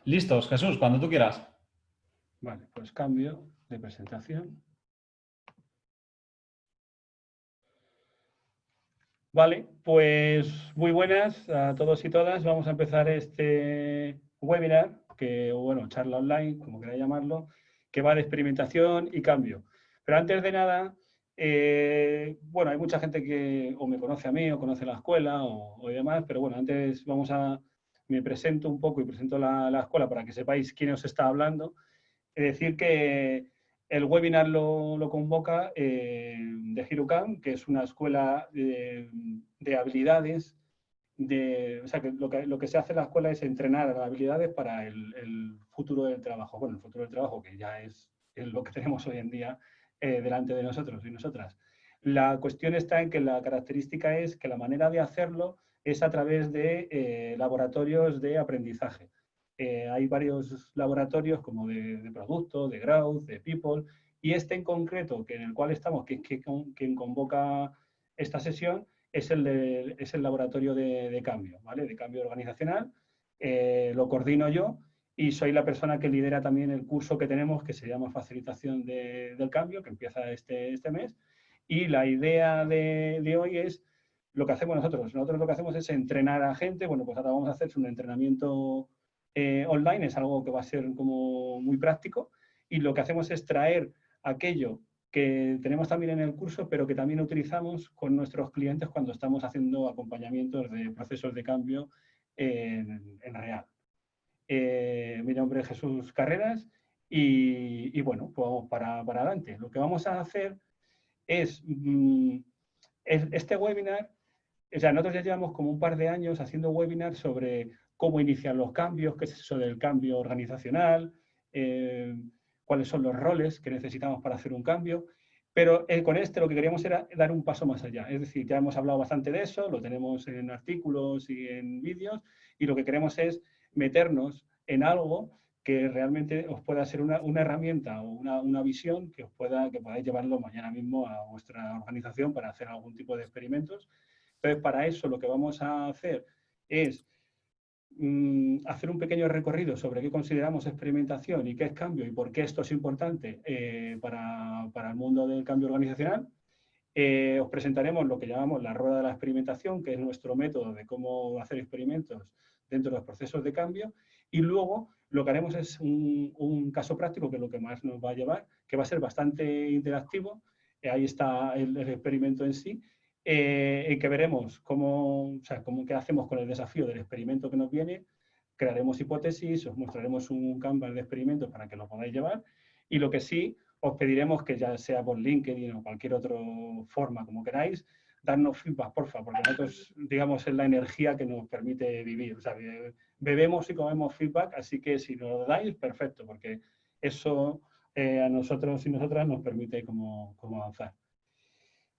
Listos, Jesús, cuando tú quieras. Vale, pues cambio de presentación. Vale, pues muy buenas a todos y todas. Vamos a empezar este webinar, bueno, charla online, como queráis llamarlo, que va de experimentación y cambio. Pero antes de nada, bueno, hay mucha gente que o me conoce a mí o conoce la escuela o demás, pero bueno, antes me presento un poco y presento la escuela para que sepáis quién os está hablando. Es decir, que el webinar lo convoca de Hirukan, que es una escuela de habilidades. O sea, que lo que se hace en la escuela es entrenar las habilidades para el futuro del trabajo. Bueno, el futuro del trabajo, que ya es lo que tenemos hoy en día delante de nosotros y nosotras. La cuestión está en que la característica es que la manera de hacerlo es a través de laboratorios de aprendizaje. Hay varios laboratorios como de producto, de growth, de people, y este en concreto, que en el cual estamos, quien convoca esta sesión, es el laboratorio de cambio, ¿vale? De cambio organizacional. Lo coordino yo y soy la persona que lidera también el curso que tenemos, que se llama Facilitación del Cambio, que empieza este mes. Y la idea de hoy es lo que hacemos nosotros. Nosotros lo que hacemos es entrenar a gente. Bueno, pues ahora vamos a hacer un entrenamiento online, es algo que va a ser como muy práctico. Y lo que hacemos es traer aquello que tenemos también en el curso, pero que también utilizamos con nuestros clientes cuando estamos haciendo acompañamientos de procesos de cambio en real. Mi nombre es Jesús Carreras y bueno, pues vamos para adelante. Lo que vamos a hacer es, este webinar, o sea, nosotros ya llevamos como un par de años haciendo webinars sobre cómo iniciar los cambios, qué es eso del cambio organizacional, eh, cuáles son los roles que necesitamos para hacer un cambio. Pero con este lo que queríamos era dar un paso más allá. Es decir, ya hemos hablado bastante de eso, lo tenemos en artículos y en vídeos, y lo que queremos es meternos en algo que realmente os pueda ser una herramienta o una visión que podáis llevarlo mañana mismo a vuestra organización para hacer algún tipo de experimentos. Entonces, para eso lo que vamos a hacer es hacer un pequeño recorrido sobre qué consideramos experimentación y qué es cambio y por qué esto es importante para el mundo del cambio organizacional. Os presentaremos lo que llamamos la rueda de la experimentación, que es nuestro método de cómo hacer experimentos dentro de los procesos de cambio. Y luego lo que haremos es un caso práctico, que es lo que más nos va a llevar, que va a ser bastante interactivo. Ahí está el experimento en sí, en que veremos qué hacemos con el desafío del experimento que nos viene. Crearemos hipótesis, os mostraremos un canvas de experimentos para que lo podáis llevar. Y lo que sí, os pediremos que ya sea por LinkedIn o cualquier otra forma, como queráis, darnos feedback, porfa, porque nosotros, digamos, es la energía que nos permite vivir. O sea, bebemos y comemos feedback, así que si nos lo dais, perfecto, porque eso a nosotros y nosotras nos permite como avanzar.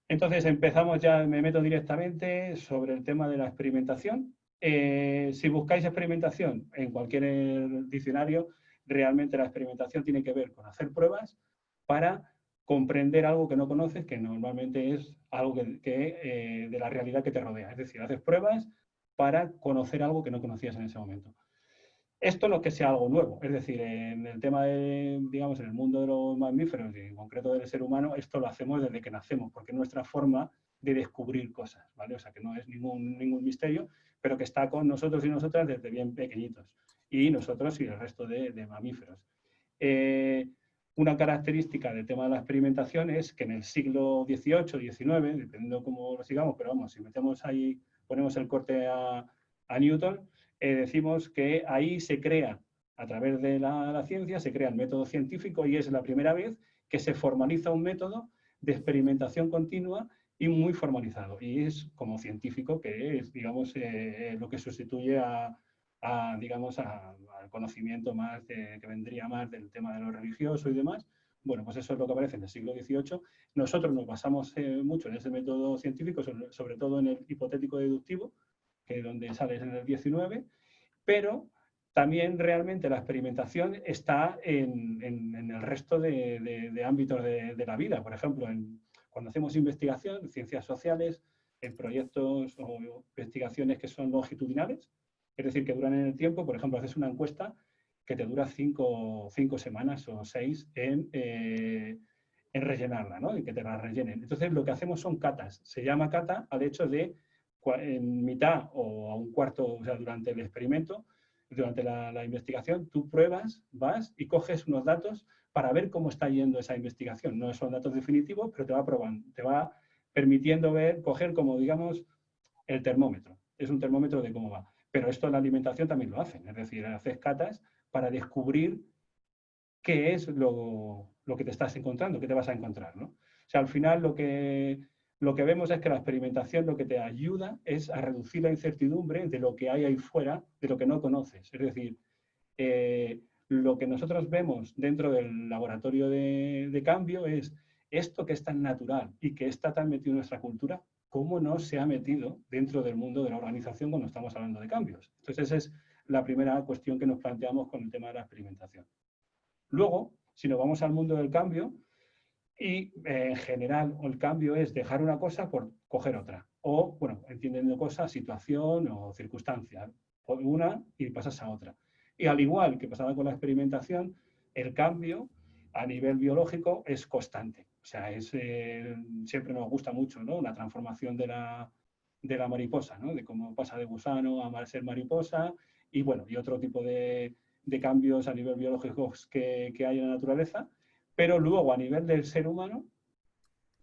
Entonces empezamos ya, me meto directamente sobre el tema de la experimentación. Si buscáis experimentación en cualquier diccionario, realmente la experimentación tiene que ver con hacer pruebas para comprender algo que no conoces, que normalmente es algo de la realidad que te rodea. Es decir, haces pruebas para conocer algo que no conocías en ese momento. Esto no es que sea algo nuevo, es decir, en el tema de, digamos, en el mundo de los mamíferos y en concreto del ser humano, esto lo hacemos desde que nacemos, porque es nuestra forma de descubrir cosas, ¿vale? O sea, que no es ningún misterio, pero que está con nosotros y nosotras desde bien pequeñitos, y nosotros y el resto de mamíferos. Una característica del tema de la experimentación es que en el siglo XVIII, XIX, dependiendo cómo lo sigamos, pero vamos, si metemos ahí, ponemos el corte a Newton, decimos que ahí se crea, a través de la ciencia, se crea el método científico y es la primera vez que se formaliza un método de experimentación continua y muy formalizado. Y es como científico, que es, digamos, lo que sustituye digamos, al conocimiento más que vendría más del tema de lo religioso y demás. Bueno, pues eso es lo que aparece en el siglo XVIII. Nosotros nos basamos mucho en ese método científico, sobre todo en el hipotético deductivo, que es donde sale en el 19, pero también realmente la experimentación está en el resto de ámbitos de la vida. Por ejemplo, cuando hacemos investigación en ciencias sociales, en proyectos o investigaciones que son longitudinales, es decir, que duran en el tiempo. Por ejemplo, haces una encuesta que te dura 5 semanas o 6 en rellenarla, ¿no? Y que te la rellenen. Entonces, lo que hacemos son catas. Se llama cata al hecho de en mitad o a un cuarto, o sea, durante el experimento, durante la investigación, tú pruebas, vas y coges unos datos para ver cómo está yendo esa investigación. No son datos definitivos, pero te va probando, te va permitiendo ver, coger como, digamos, el termómetro. Es un termómetro de cómo va. Pero esto en la alimentación también lo hacen. Es decir, haces catas para descubrir qué es lo que te estás encontrando, qué te vas a encontrar, ¿no? O sea, al final lo que vemos es que la experimentación lo que te ayuda es a reducir la incertidumbre de lo que hay ahí fuera, de lo que no conoces. Es decir, lo que nosotros vemos dentro del laboratorio de cambio es esto que es tan natural y que está tan metido en nuestra cultura, cómo no se ha metido dentro del mundo de la organización cuando estamos hablando de cambios. Entonces, esa es la primera cuestión que nos planteamos con el tema de la experimentación. Luego, si nos vamos al mundo del cambio, y en general el cambio es dejar una cosa por coger otra. O, bueno, entendiendo cosas, situación o circunstancia. Por una y pasas a otra. Y al igual que pasaba con la experimentación, el cambio a nivel biológico es constante. O sea, siempre nos gusta mucho, ¿no? La transformación de la mariposa, ¿no? De cómo pasa de gusano a ser mariposa y, bueno, y otro tipo de cambios a nivel biológico que hay en la naturaleza. Pero luego, a nivel del ser humano,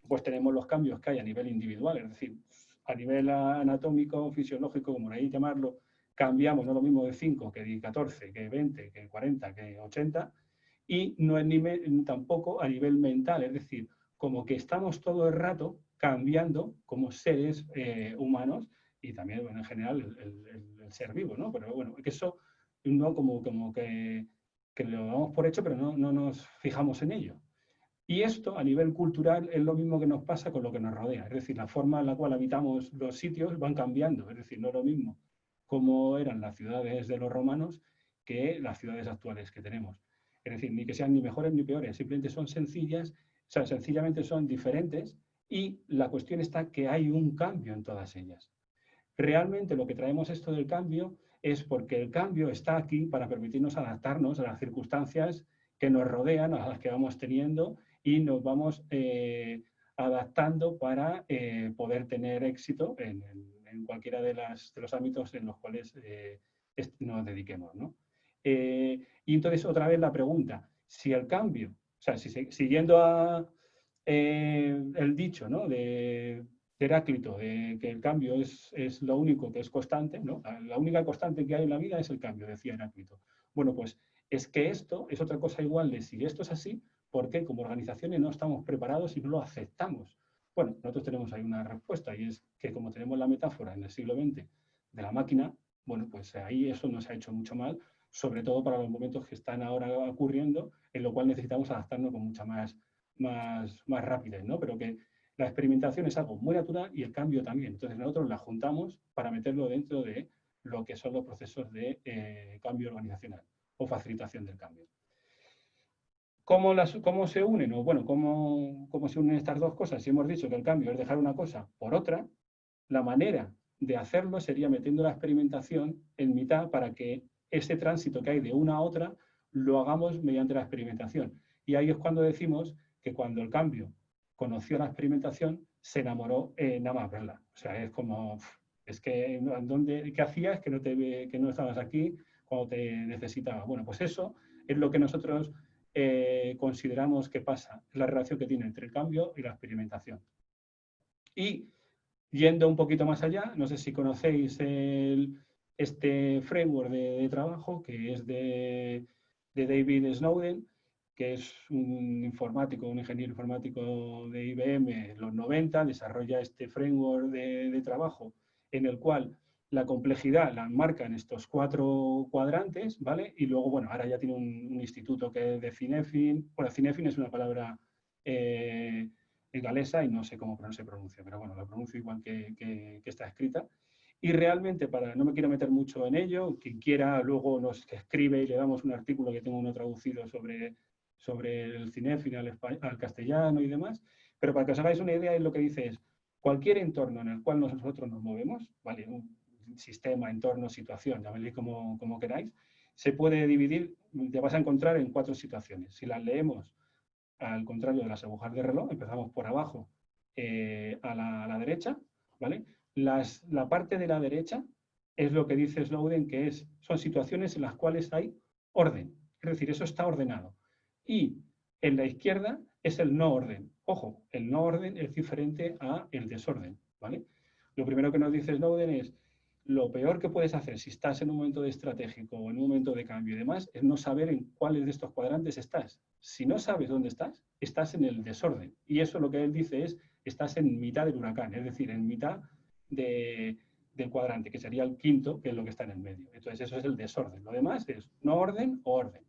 pues tenemos los cambios que hay a nivel individual, es decir, a nivel anatómico, fisiológico, como queráis llamarlo, cambiamos, no lo mismo de 5 que de 14, que 20, que 40, que 80, y no es tampoco a nivel mental, es decir, como que estamos todo el rato cambiando como seres humanos y también, bueno, en general el ser vivo, ¿no? Pero bueno, que eso no como que lo damos por hecho, pero no nos fijamos en ello. Y esto, a nivel cultural, es lo mismo que nos pasa con lo que nos rodea. Es decir, la forma en la cual habitamos los sitios van cambiando. Es decir, no es lo mismo como eran las ciudades de los romanos que las ciudades actuales que tenemos. Es decir, ni que sean ni mejores ni peores, simplemente son sencillas, o sea, sencillamente son diferentes y la cuestión está que hay un cambio en todas ellas. Realmente lo que traemos esto del cambio es porque el cambio está aquí para permitirnos adaptarnos a las circunstancias que nos rodean, a las que vamos teniendo y nos vamos adaptando para poder tener éxito en cualquiera de los ámbitos en los cuales nos dediquemos, ¿no? Y entonces, otra vez la pregunta, si el cambio, o sea, siguiendo el dicho, ¿no? de Heráclito, de que el cambio es lo único que es constante, ¿no? La única constante que hay en la vida es el cambio, decía Heráclito. Bueno, pues es que esto es otra cosa igual de si esto es así, ¿por qué como organizaciones no estamos preparados y no lo aceptamos? Bueno, nosotros tenemos ahí una respuesta y es que como tenemos la metáfora en el siglo XX de la máquina, bueno, pues ahí eso nos ha hecho mucho mal, sobre todo para los momentos que están ahora ocurriendo, en lo cual necesitamos adaptarnos con mucha más rapidez, ¿no? Pero que la experimentación es algo muy natural y el cambio también. Entonces nosotros la juntamos para meterlo dentro de lo que son los procesos de cambio organizacional o facilitación del cambio. ¿Cómo se unen? O bueno, ¿cómo se unen estas dos cosas? Si hemos dicho que el cambio es dejar una cosa por otra, la manera de hacerlo sería metiendo la experimentación en mitad para que ese tránsito que hay de una a otra lo hagamos mediante la experimentación. Y ahí es cuando decimos que cuando el cambio conoció la experimentación, se enamoró nada más verla. O sea, es como, es que, ¿qué hacías que no estabas aquí cuando te necesitaba? Bueno, pues eso es lo que nosotros consideramos que pasa, es la relación que tiene entre el cambio y la experimentación. Y yendo un poquito más allá, no sé si conocéis este framework de trabajo que es de David Snowden, que es un informático, un ingeniero informático de IBM en los 90, desarrolla este framework de trabajo en el cual la complejidad la enmarca en estos 4 cuadrantes, ¿vale? Y luego, bueno, ahora ya tiene un instituto que es de Cinefin. Bueno, Cinefin es una palabra galesa y no sé cómo se pronuncia, pero bueno, la pronuncio igual que está escrita. Y realmente, no me quiero meter mucho en ello, quien quiera luego nos escribe y le damos un artículo que tengo uno traducido sobre el cinéfilo al castellano y demás, pero para que os hagáis una idea, es lo que dice es, cualquier entorno en el cual nosotros nos movemos, ¿vale? Un sistema, entorno, situación, llamémosle como queráis, se puede dividir te vas a encontrar en 4 situaciones. Si las leemos al contrario de las agujas de reloj, empezamos por abajo a la derecha, ¿vale? La parte de la derecha es lo que dice Snowden, que son situaciones en las cuales hay orden, es decir, eso está ordenado. Y en la izquierda es el no orden. Ojo, el no orden es diferente a el desorden, ¿vale? Lo primero que nos dice Snowden es, lo peor que puedes hacer si estás en un momento de estratégico o en un momento de cambio y demás es no saber en cuáles de estos cuadrantes estás. Si no sabes dónde estás en el desorden. Y eso lo que él dice es, estás en mitad del huracán, es decir, en mitad del cuadrante, que sería el quinto, que es lo que está en el medio. Entonces eso es el desorden. Lo demás es no orden o orden.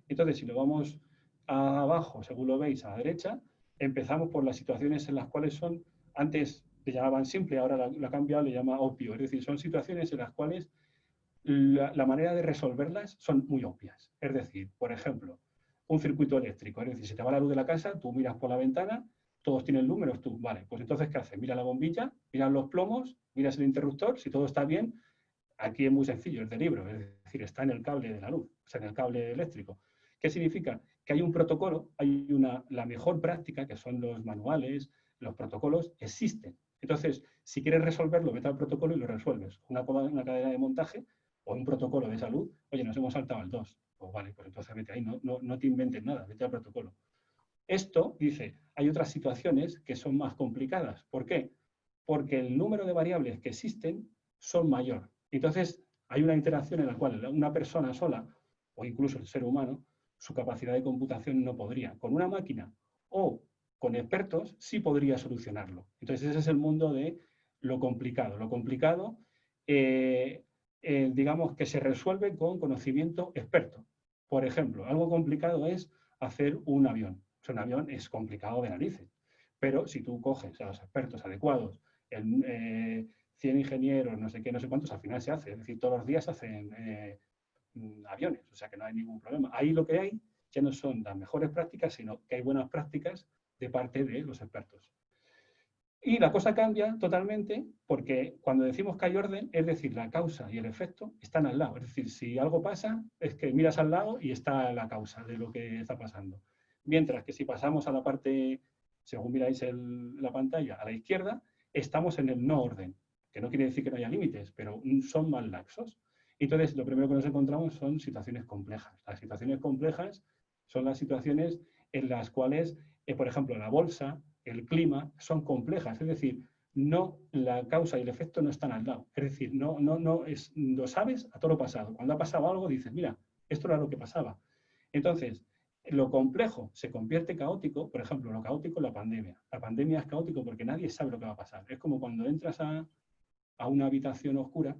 Entonces, si lo vamos abajo, según lo veis, a la derecha, empezamos por las situaciones en las cuales son, antes le llamaban simple, ahora la ha cambiado, le llama obvio. Es decir, son situaciones en las cuales la manera de resolverlas son muy obvias. Es decir, por ejemplo, un circuito eléctrico. Es decir, si te va la luz de la casa, tú miras por la ventana, todos tienen números, tú, vale, pues entonces, ¿qué haces? Mira la bombilla, miras los plomos, miras el interruptor, si todo está bien, aquí es muy sencillo, es de libro, es decir, está en el cable de la luz, o sea, en el cable eléctrico. ¿Qué significa? Que hay un protocolo, la mejor práctica, que son los manuales, los protocolos, existen. Entonces, si quieres resolverlo, vete al protocolo y lo resuelves. Una cadena de montaje o un protocolo de salud, oye, nos hemos saltado al 2. Pues vale, pues entonces vete ahí, no te inventes nada, vete al protocolo. Esto, dice, hay otras situaciones que son más complicadas. ¿Por qué? Porque el número de variables que existen son mayor. Entonces, hay una interacción en la cual una persona sola, o incluso el ser humano, su capacidad de computación no podría. Con una máquina o con expertos sí podría solucionarlo. Entonces, ese es el mundo de lo complicado. Lo complicado, digamos, que se resuelve con conocimiento experto. Por ejemplo, algo complicado es hacer un avión. O sea, un avión es complicado de narices. Pero si tú coges a los expertos adecuados, 100 ingenieros, no sé qué, no sé cuántos, al final se hace. Es decir, todos los días se hacen aviones, o sea que no hay ningún problema. Ahí lo que hay ya no son las mejores prácticas, sino que hay buenas prácticas de parte de los expertos. Y la cosa cambia totalmente porque cuando decimos que hay orden, es decir, la causa y el efecto están al lado. Es decir, si algo pasa, es que miras al lado y está la causa de lo que está pasando. Mientras que si pasamos a la parte, según miráis la pantalla, a la izquierda, estamos en el no orden, que no quiere decir que no haya límites, pero son más laxos. Entonces, lo primero que nos encontramos son situaciones complejas. Las situaciones complejas son las situaciones en las cuales, por ejemplo, la bolsa, el clima, son complejas. Es decir, no, la causa y el efecto no están al lado. Es decir, lo sabes a todo lo pasado. Cuando ha pasado algo, dices, mira, esto era lo que pasaba. Entonces, lo complejo se convierte caótico, por ejemplo, lo caótico es la pandemia. La pandemia es caótico porque nadie sabe lo que va a pasar. Es como cuando entras a una habitación oscura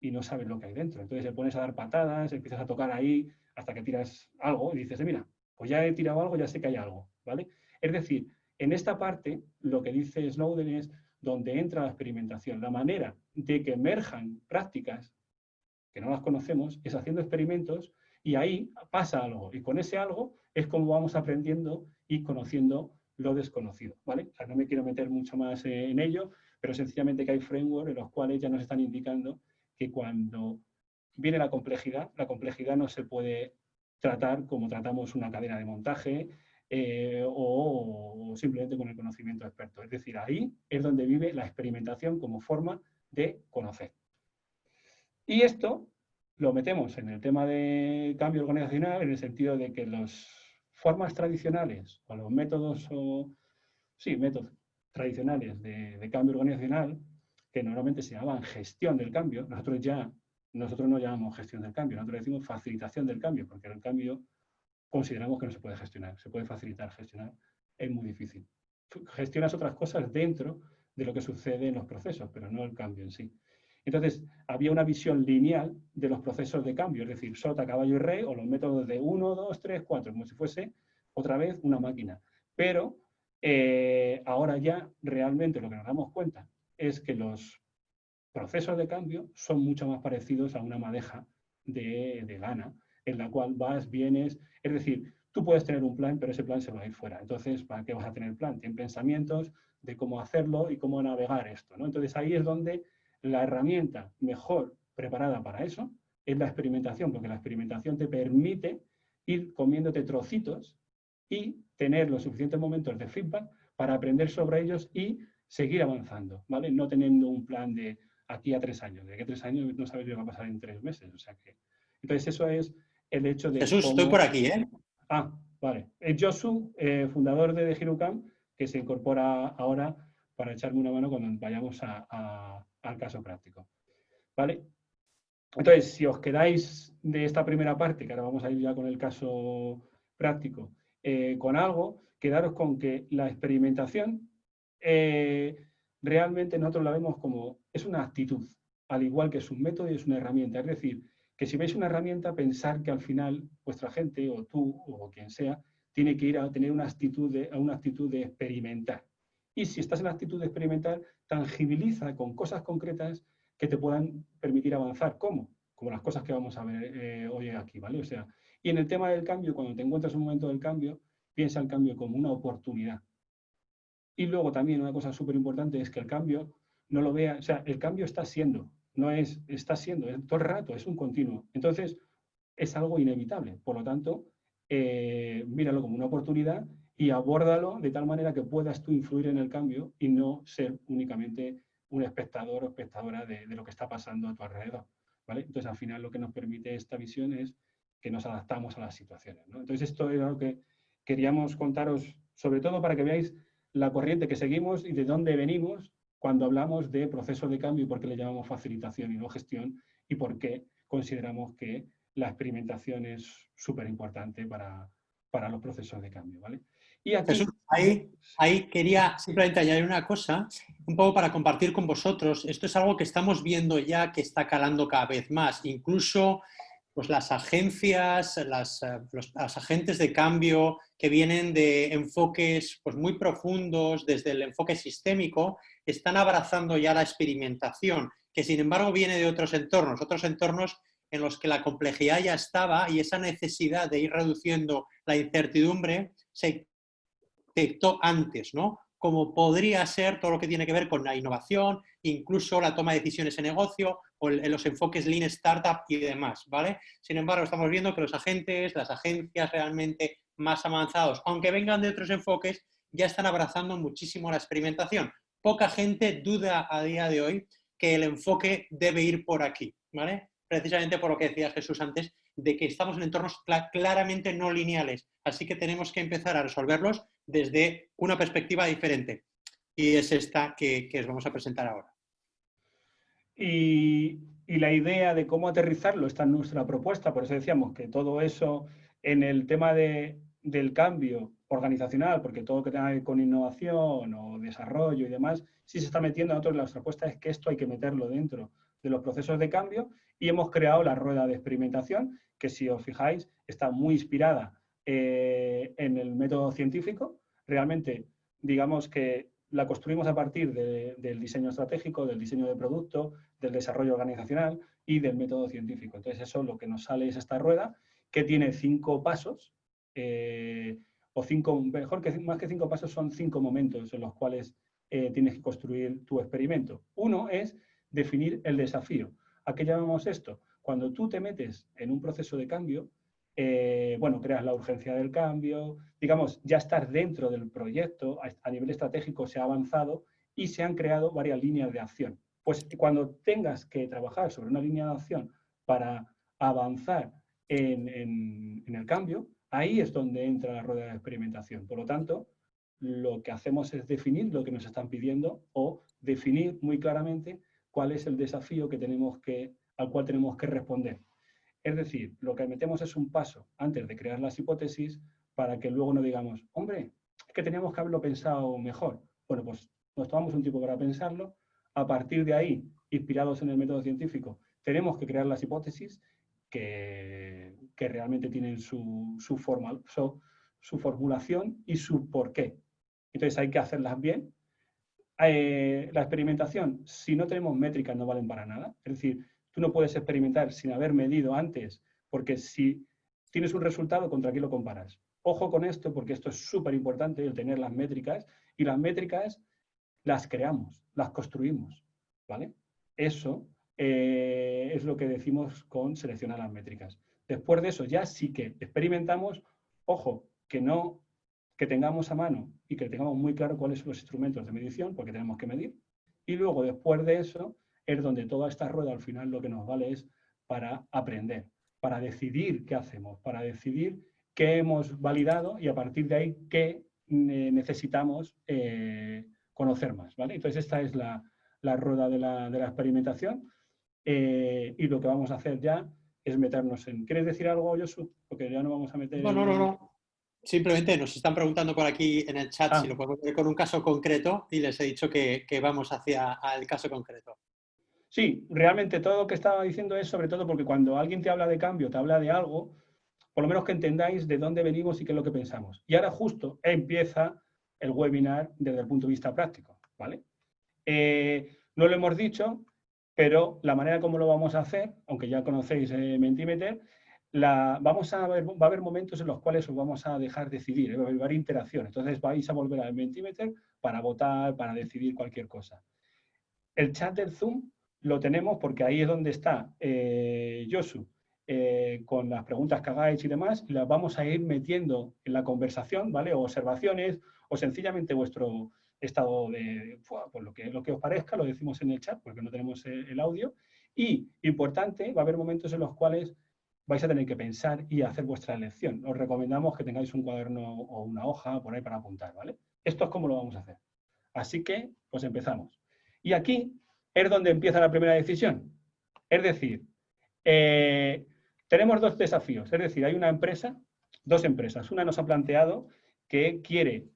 y no sabes lo que hay dentro. Entonces te pones a dar patadas, empiezas a tocar ahí hasta que tiras algo y dices, mira, pues ya he tirado algo, ya sé que hay algo, ¿vale? Es decir, en esta parte lo que dice Snowden es donde entra la experimentación. La manera de que emerjan prácticas que no las conocemos es haciendo experimentos y ahí pasa algo. Y con ese algo es como vamos aprendiendo y conociendo lo desconocido, ¿vale? O sea, no me quiero meter mucho más en ello, pero sencillamente que hay frameworks en los cuales ya nos están indicando que cuando viene la complejidad no se puede tratar como tratamos una cadena de montaje o simplemente con el conocimiento experto. Es decir, ahí es donde vive la experimentación como forma de conocer. Y esto lo metemos en el tema de cambio organizacional en el sentido de que las formas tradicionales o los métodos, métodos tradicionales de cambio organizacional, que normalmente se llamaban gestión del cambio, nosotros no llamamos gestión del cambio, nosotros decimos facilitación del cambio, porque el cambio consideramos que no se puede gestionar, se puede facilitar, gestionar es muy difícil. Gestionas otras cosas dentro de lo que sucede en los procesos, pero no el cambio en sí. Entonces, había una visión lineal de los procesos de cambio, es decir, sota, caballo y rey, o los métodos de 1, 2, 3, 4, como si fuese otra vez una máquina. Pero ahora ya realmente lo que nos damos cuenta es que los procesos de cambio son mucho más parecidos a una madeja de lana, en la cual vas, vienes, es decir, tú puedes tener un plan, pero ese plan se va a ir fuera. Entonces, ¿para qué vas a tener plan? Tienes pensamientos de cómo hacerlo y cómo navegar esto, ¿no? Entonces, ahí es donde la herramienta mejor preparada para eso es la experimentación, porque la experimentación te permite ir comiéndote trocitos y tener los suficientes momentos de feedback para aprender sobre ellos y seguir avanzando, ¿vale? No teniendo un plan de aquí a 3 años, de que 3 años no sabes lo que va a pasar en 3 meses. O sea que, entonces eso es el hecho de Jesús, estoy cómo... por aquí, ¿eh? Ah, vale. Es Josu, fundador de Hirocam, que se incorpora ahora para echarme una mano cuando vayamos al caso práctico. ¿Vale? Entonces, si os quedáis de esta primera parte, que ahora vamos a ir ya con el caso práctico, con algo, quedaros con que la experimentación realmente nosotros la vemos como, es una actitud, al igual que es un método y es una herramienta. Es decir, que si veis una herramienta, pensar que al final vuestra gente, o tú, o quien sea, tiene que ir a tener una actitud de experimentar. Y si estás en la actitud de experimentar, tangibiliza con cosas concretas que te puedan permitir avanzar. ¿Cómo? Como las cosas que vamos a ver hoy aquí, ¿vale? O sea, y en el tema del cambio, cuando te encuentras en un momento del cambio, piensa el cambio como una oportunidad. Y luego también una cosa súper importante es que el cambio no lo vea, o sea, el cambio está siendo, no es, está siendo, es todo el rato, es un continuo. Entonces, es algo inevitable. Por lo tanto, míralo como una oportunidad y abórdalo de tal manera que puedas tú influir en el cambio y no ser únicamente un espectador o espectadora de lo que está pasando a tu alrededor, ¿vale? Entonces, al final, lo que nos permite esta visión es que nos adaptamos a las situaciones, ¿no? Entonces, esto era lo que queríamos contaros, sobre todo para que veáis la corriente que seguimos y de dónde venimos cuando hablamos de proceso de cambio y por qué le llamamos facilitación y no gestión y por qué consideramos que la experimentación es súper importante para los procesos de cambio, ¿vale? Y aquí... Jesús, ahí quería simplemente añadir una cosa, un poco para compartir con vosotros. Esto es algo que estamos viendo ya que está calando cada vez más. Incluso pues, las agencias, los agentes de cambio que vienen de enfoques pues, muy profundos, desde el enfoque sistémico, están abrazando ya la experimentación, que sin embargo viene de otros entornos en los que la complejidad ya estaba y esa necesidad de ir reduciendo la incertidumbre se detectó antes, ¿no? Como podría ser todo lo que tiene que ver con la innovación, incluso la toma de decisiones en negocio o los enfoques Lean Startup y demás, ¿vale? Sin embargo, estamos viendo que los agentes, las agencias realmente más avanzados, aunque vengan de otros enfoques, ya están abrazando muchísimo la experimentación. Poca gente duda a día de hoy que el enfoque debe ir por aquí, ¿vale? Precisamente por lo que decía Jesús antes, de que estamos en entornos claramente no lineales, así que tenemos que empezar a resolverlos desde una perspectiva diferente. Y es esta que os vamos a presentar ahora. Y la idea de cómo aterrizarlo está en nuestra propuesta, por eso decíamos que todo eso en el tema del cambio organizacional, porque todo lo que tenga que ver con innovación o desarrollo y demás, sí se está metiendo. Nosotros la propuesta es que esto hay que meterlo dentro de los procesos de cambio y hemos creado la rueda de experimentación, que si os fijáis está muy inspirada en el método científico. Realmente, digamos que la construimos a partir del diseño estratégico, del diseño de producto, del desarrollo organizacional y del método científico. Entonces, eso lo que nos sale es esta rueda que tiene 5 pasos, o 5, mejor que más que 5 pasos, son 5 momentos en los cuales tienes que construir tu experimento. Uno es definir el desafío. ¿A qué llamamos esto? Cuando tú te metes en un proceso de cambio, bueno, creas la urgencia del cambio, digamos, ya estás dentro del proyecto, a nivel estratégico se ha avanzado y se han creado varias líneas de acción. Pues cuando tengas que trabajar sobre una línea de acción para avanzar en el cambio, ahí es donde entra la rueda de experimentación. Por lo tanto, lo que hacemos es definir lo que nos están pidiendo o definir muy claramente cuál es el desafío al cual tenemos que responder. Es decir, lo que metemos es un paso antes de crear las hipótesis para que luego no digamos, hombre, es que teníamos que haberlo pensado mejor. Bueno, pues nos tomamos un tiempo para pensarlo. A partir de ahí, inspirados en el método científico, tenemos que crear las hipótesis que realmente tienen su formulación y su porqué. Entonces hay que hacerlas bien. La experimentación, si no tenemos métricas, no valen para nada. Es decir, tú no puedes experimentar sin haber medido antes, porque si tienes un resultado, ¿contra qué lo comparas? Ojo con esto, porque esto es súper importante, el tener las métricas, y las métricas las creamos, las construimos, ¿vale? Eso es lo que decimos con seleccionar las métricas. Después de eso ya sí que experimentamos, ojo, que tengamos a mano y que tengamos muy claro cuáles son los instrumentos de medición, porque tenemos que medir. Y luego, después de eso, es donde toda esta rueda al final lo que nos vale es para aprender, para decidir qué hacemos, para decidir qué hemos validado y a partir de ahí qué necesitamos conocer más, ¿vale? Entonces, esta es la rueda de la experimentación y lo que vamos a hacer ya es meternos en... ¿Quieres decir algo, Josu? Porque ya no vamos a meter No. Simplemente nos están preguntando por aquí en el chat si lo podemos ver con un caso concreto y les he dicho que vamos hacia el caso concreto. Sí, realmente todo lo que estaba diciendo es sobre todo porque cuando alguien te habla de cambio, te habla de algo, por lo menos que entendáis de dónde venimos y qué es lo que pensamos. Y ahora justo empieza el webinar desde el punto de vista práctico, ¿vale? No lo hemos dicho, pero la manera como lo vamos a hacer, aunque ya conocéis Mentimeter, va a haber momentos en los cuales os vamos a dejar decidir, va a haber interacción. Entonces vais a volver al Mentimeter para votar, para decidir cualquier cosa. El chat del Zoom lo tenemos porque ahí es donde está Josu con las preguntas que hagáis y demás, y las vamos a ir metiendo en la conversación, ¿vale? O observaciones, o sencillamente vuestro estado de, pues lo que os parezca, lo decimos en el chat porque no tenemos el audio. Y, importante, va a haber momentos en los cuales vais a tener que pensar y hacer vuestra elección. Os recomendamos que tengáis un cuaderno o una hoja por ahí para apuntar, ¿vale? Esto es como lo vamos a hacer. Así que, pues empezamos. Y aquí es donde empieza la primera decisión. Es decir, tenemos dos desafíos. Es decir, hay dos empresas. Una nos ha planteado que quiere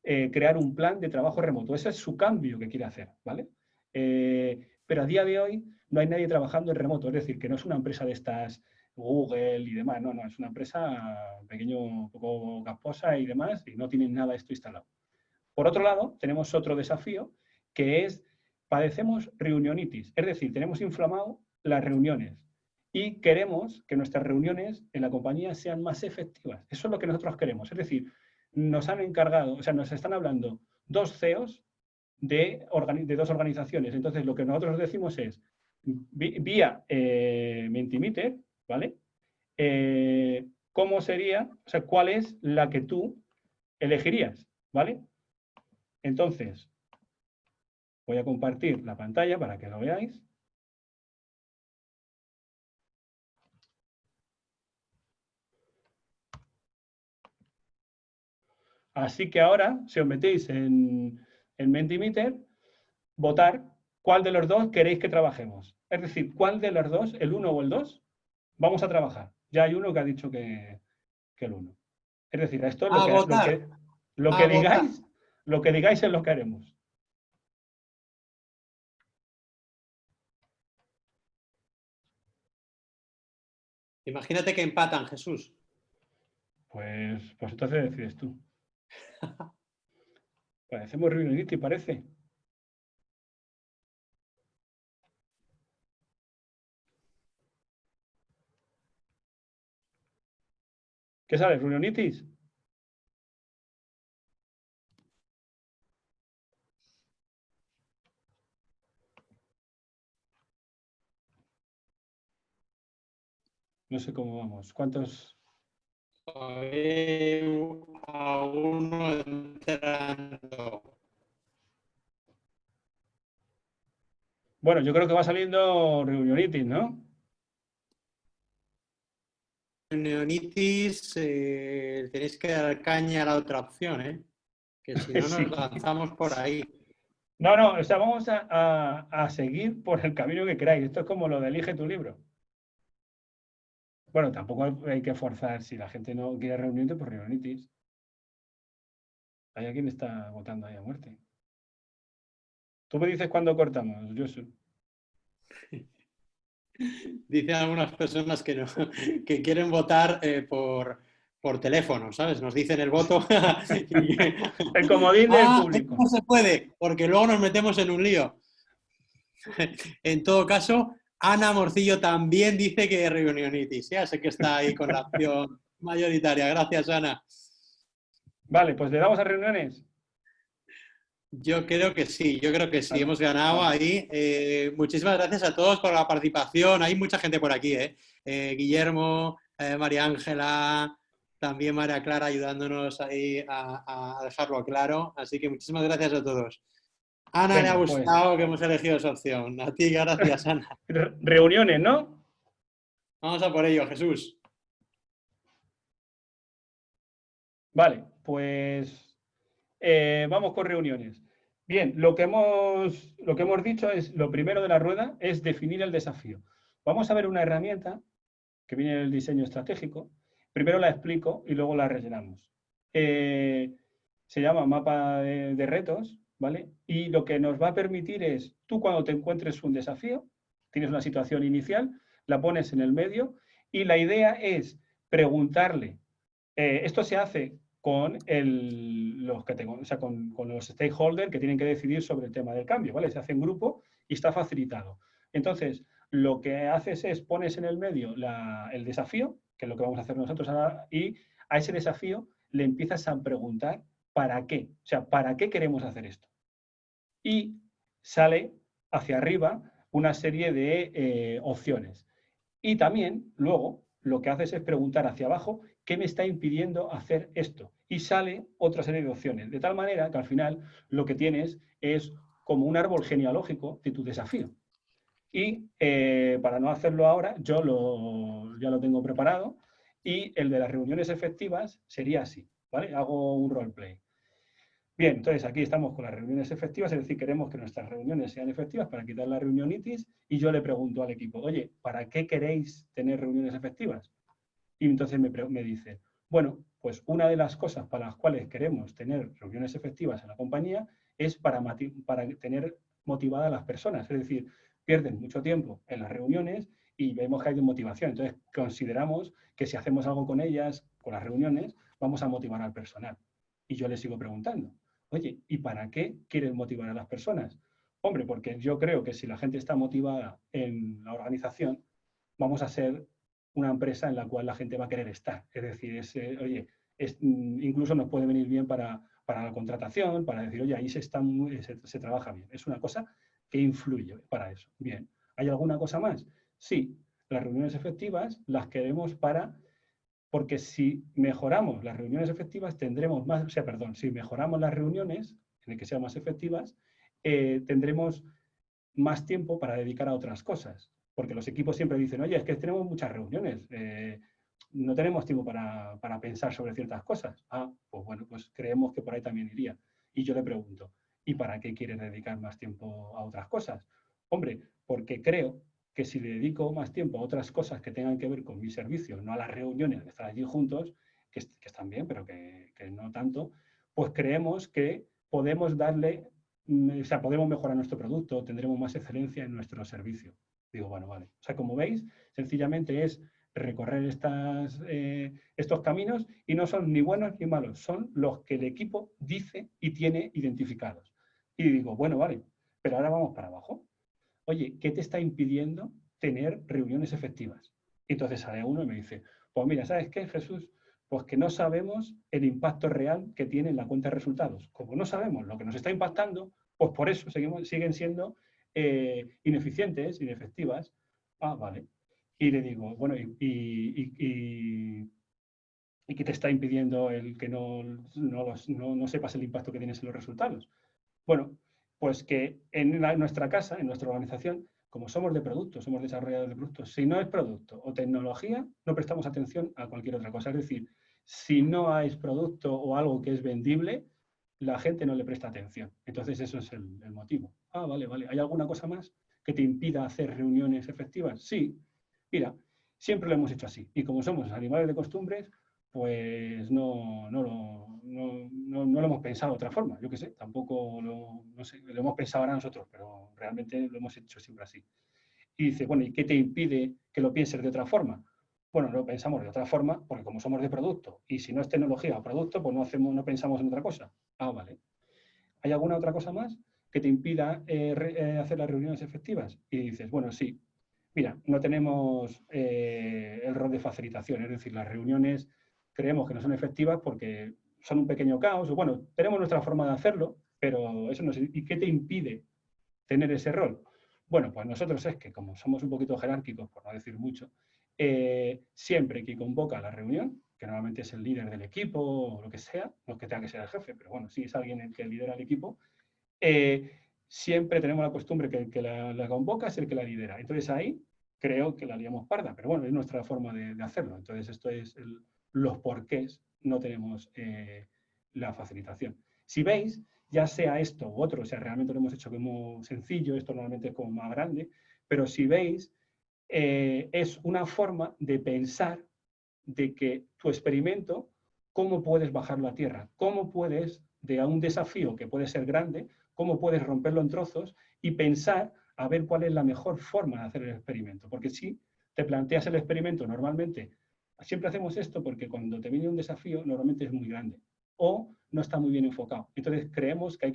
crear un plan de trabajo remoto. Ese es su cambio que quiere hacer, ¿vale? Pero a día de hoy no hay nadie trabajando en remoto. Es decir, que no es una empresa de estas Google y demás. No, es una empresa pequeño, un poco gasposa y demás, y no tienen nada esto instalado. Por otro lado, tenemos otro desafío, que es, padecemos reunionitis, es decir, tenemos inflamado las reuniones y queremos que nuestras reuniones en la compañía sean más efectivas. Eso es lo que nosotros queremos. Es decir, nos han encargado, o sea, nos están hablando dos CEOs de dos organizaciones. Entonces, lo que nosotros decimos es, vía Mentimeter, ¿vale? ¿Cómo sería, o sea, cuál es la que tú elegirías, ¿vale? Entonces, voy a compartir la pantalla para que lo veáis. Así que ahora, si os metéis en Mentimeter, votar cuál de los dos queréis que trabajemos. Es decir, cuál de los dos, el 1 o el 2, vamos a trabajar. Ya hay uno que ha dicho que el 1. Es decir, esto es lo que digáis es lo que haremos. Imagínate que empatan, Jesús. Pues entonces decides tú. Parecemos reunionitis, parece. ¿Qué sabes? ¿Reunionitis? No sé cómo vamos. ¿Cuántos? A uno entrando. Bueno, yo creo que va saliendo reunionitis, ¿no? Reunionitis, tenéis que dar caña a la otra opción, ¿eh? Que si no nos lanzamos por ahí. No, o sea, vamos a seguir por el camino que queráis. Esto es como lo de elige tu libro. Bueno, tampoco hay que forzar. Si la gente no quiere reunionitis, pues reunionitis. Hay alguien que está votando ahí a muerte. Tú me dices cuándo cortamos, Josu. Dicen algunas personas que no, que quieren votar por teléfono, ¿sabes? Nos dicen el voto. El comodín del público. No se puede, porque luego nos metemos en un lío. En todo caso, Ana Morcillo también dice que reunionitis. Ya sé que está ahí con la opción mayoritaria. Gracias, Ana. Vale, pues le damos a reuniones. Yo creo que sí, Vale. hemos ganado ahí. Muchísimas gracias a todos por la participación. Hay mucha gente por aquí, ¿eh? Guillermo, María Ángela, también María Clara ayudándonos ahí a dejarlo claro. Así que muchísimas gracias a todos. Ana le ha Venga, pues gustado que hemos elegido esa opción. A ti, gracias, Ana. reuniones, ¿no? Vamos a por ello, Jesús. Vale, pues vamos con reuniones. Bien, lo que hemos dicho es, lo primero de la rueda es definir el desafío. Vamos a ver una herramienta que viene en el diseño estratégico. Primero la explico y luego la rellenamos. Se llama mapa de retos, ¿vale? Y lo que nos va a permitir es, tú cuando te encuentres un desafío, tienes una situación inicial, la pones en el medio y la idea es preguntarle. Esto se hace con, con los stakeholders que tienen que decidir sobre el tema del cambio, ¿vale? Se hace en grupo y está facilitado. Entonces, lo que haces es pones en el medio el desafío, que es lo que vamos a hacer nosotros ahora, y a ese desafío le empiezas a preguntar ¿para qué? O sea, ¿para qué queremos hacer esto? Y sale hacia arriba una serie de opciones. Y también, luego, lo que haces es preguntar hacia abajo, ¿qué me está impidiendo hacer esto? Y sale otra serie de opciones. De tal manera que al final lo que tienes es como un árbol genealógico de tu desafío. Y para no hacerlo ahora, ya lo tengo preparado. Y el de las reuniones efectivas sería así, ¿vale? Hago un roleplay. Bien, entonces aquí estamos con las reuniones efectivas, es decir, queremos que nuestras reuniones sean efectivas para quitar la reunionitis y yo le pregunto al equipo, oye, ¿para qué queréis tener reuniones efectivas? Y entonces me dice, bueno, pues una de las cosas para las cuales queremos tener reuniones efectivas en la compañía es para tener motivadas a las personas, es decir, pierden mucho tiempo en las reuniones y vemos que hay desmotivación. Entonces consideramos que si hacemos algo con ellas, con las reuniones, vamos a motivar al personal. Y yo le sigo preguntando, oye, ¿y para qué quieres motivar a las personas? Hombre, porque yo creo que si la gente está motivada en la organización, vamos a ser una empresa en la cual la gente va a querer estar. Es decir, oye, incluso nos puede venir bien para la contratación, para decir, oye, ahí se trabaja bien. Es una cosa que influye para eso. Bien. ¿Hay alguna cosa más? Sí, las reuniones efectivas las queremos porque si mejoramos las reuniones efectivas, tendremos más, o sea, perdón, si mejoramos las reuniones, en el que sean más efectivas, tendremos más tiempo para dedicar a otras cosas. Porque los equipos siempre dicen, oye, es que tenemos muchas reuniones, no tenemos tiempo para pensar sobre ciertas cosas. Ah, pues bueno, pues creemos que por ahí también iría. Y yo le pregunto, ¿y para qué quieres dedicar más tiempo a otras cosas? Hombre, porque creo que si le dedico más tiempo a otras cosas que tengan que ver con mi servicio, no a las reuniones de estar allí juntos, que están bien, pero que no tanto, pues creemos que podemos darle, o sea, podemos mejorar nuestro producto, tendremos más excelencia en nuestro servicio. Digo, bueno, vale. O sea, como veis, sencillamente es recorrer estos caminos y no son ni buenos ni malos, son los que el equipo dice y tiene identificados. Y digo, bueno, vale, pero ahora vamos para abajo. Oye, ¿qué te está impidiendo tener reuniones efectivas? Y entonces sale uno y me dice, pues mira, ¿sabes qué, Jesús? Pues que no sabemos el impacto real que tiene en la cuenta de resultados. Como no sabemos lo que nos está impactando, pues por eso siguen siendo ineficientes, inefectivas. Ah, vale. Y le digo, bueno, ¿y qué te está impidiendo el que no sepas el impacto que tienes en los resultados? Bueno, pues que en nuestra casa, en nuestra organización, como somos de productos, somos desarrolladores de productos, si no es producto o tecnología, no prestamos atención a cualquier otra cosa. Es decir, si no hay producto o algo que es vendible, la gente no le presta atención. Entonces, eso es el motivo. Ah, vale, vale. ¿Hay alguna cosa más que te impida hacer reuniones efectivas? Sí. Mira, siempre lo hemos hecho así. Y como somos animales de costumbres, pues no lo hemos pensado de otra forma. Yo qué sé, tampoco no sé, lo hemos pensado ahora nosotros, pero realmente lo hemos hecho siempre así. Y dice, bueno, ¿y qué te impide que lo pienses de otra forma? Bueno, lo pensamos de otra forma porque como somos de producto y si no es tecnología o producto, pues no pensamos en otra cosa. Ah, vale. ¿Hay alguna otra cosa más que te impida hacer las reuniones efectivas? Y dices, bueno, sí. Mira, no tenemos el rol de facilitación, es decir, las reuniones creemos que no son efectivas porque son un pequeño caos, o bueno, tenemos nuestra forma de hacerlo, pero eso no sé. ¿Y qué te impide tener ese rol? Bueno, pues nosotros es que como somos un poquito jerárquicos, por no decir mucho, siempre que convoca la reunión, que normalmente es el líder del equipo o lo que sea, no es que tenga que ser el jefe, pero bueno, sí es alguien el que lidera el equipo, siempre tenemos la costumbre que el que la convoca es el que la lidera. Entonces ahí creo que la liamos parda, pero bueno, es nuestra forma de hacerlo. Entonces esto es los porqués no tenemos la facilitación. Si veis, ya sea esto u otro, o sea, realmente lo hemos hecho como sencillo, esto normalmente es como más grande, pero si veis, es una forma de pensar de que tu experimento, cómo puedes bajarlo a tierra, cómo puedes, de un desafío que puede ser grande, cómo puedes romperlo en trozos y pensar a ver cuál es la mejor forma de hacer el experimento. Porque si te planteas el experimento normalmente, siempre hacemos esto porque cuando te viene un desafío normalmente es muy grande o no está muy bien enfocado. Entonces creemos que hay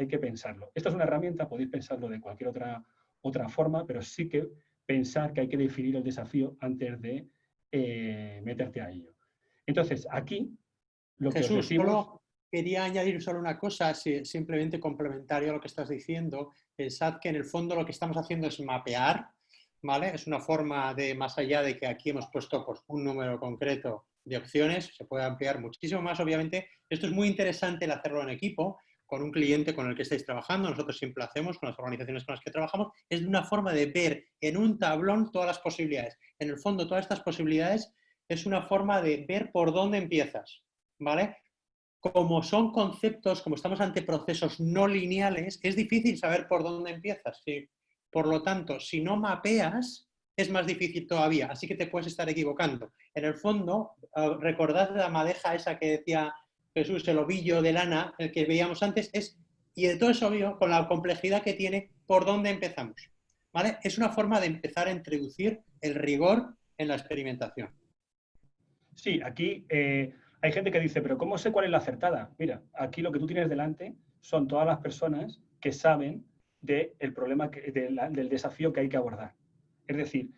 que pensarlo. Esta es una herramienta, podéis pensarlo de cualquier otra forma, pero sí que pensar que hay que definir el desafío antes de meterte a ello. Entonces, aquí lo que os Jesús, decimos... solo quería añadir solo una cosa, simplemente complementario a lo que estás diciendo. Pensad que en el fondo lo que estamos haciendo es mapear, ¿vale? Es una forma de, más allá de que aquí hemos puesto pues, un número concreto de opciones, se puede ampliar muchísimo más, obviamente. Esto es muy interesante el hacerlo en equipo, con un cliente con el que estáis trabajando, nosotros siempre lo hacemos con las organizaciones con las que trabajamos, es una forma de ver en un tablón todas las posibilidades. En el fondo, todas estas posibilidades es una forma de ver por dónde empiezas, ¿vale? Como son conceptos, como estamos ante procesos no lineales, es difícil saber por dónde empiezas. ¿Sí? Por lo tanto, si no mapeas, es más difícil todavía, así que te puedes estar equivocando. En el fondo, recordad la madeja esa que decía Jesús, el ovillo de lana, el que veíamos antes, y de todo eso ovillo, con la complejidad que tiene, por dónde empezamos. ¿Vale? Es una forma de empezar a introducir el rigor en la experimentación. Sí, aquí hay gente que dice, pero ¿cómo sé cuál es la acertada? Mira, aquí lo que tú tienes delante son todas las personas que saben del problema, del desafío que hay que abordar. Es decir,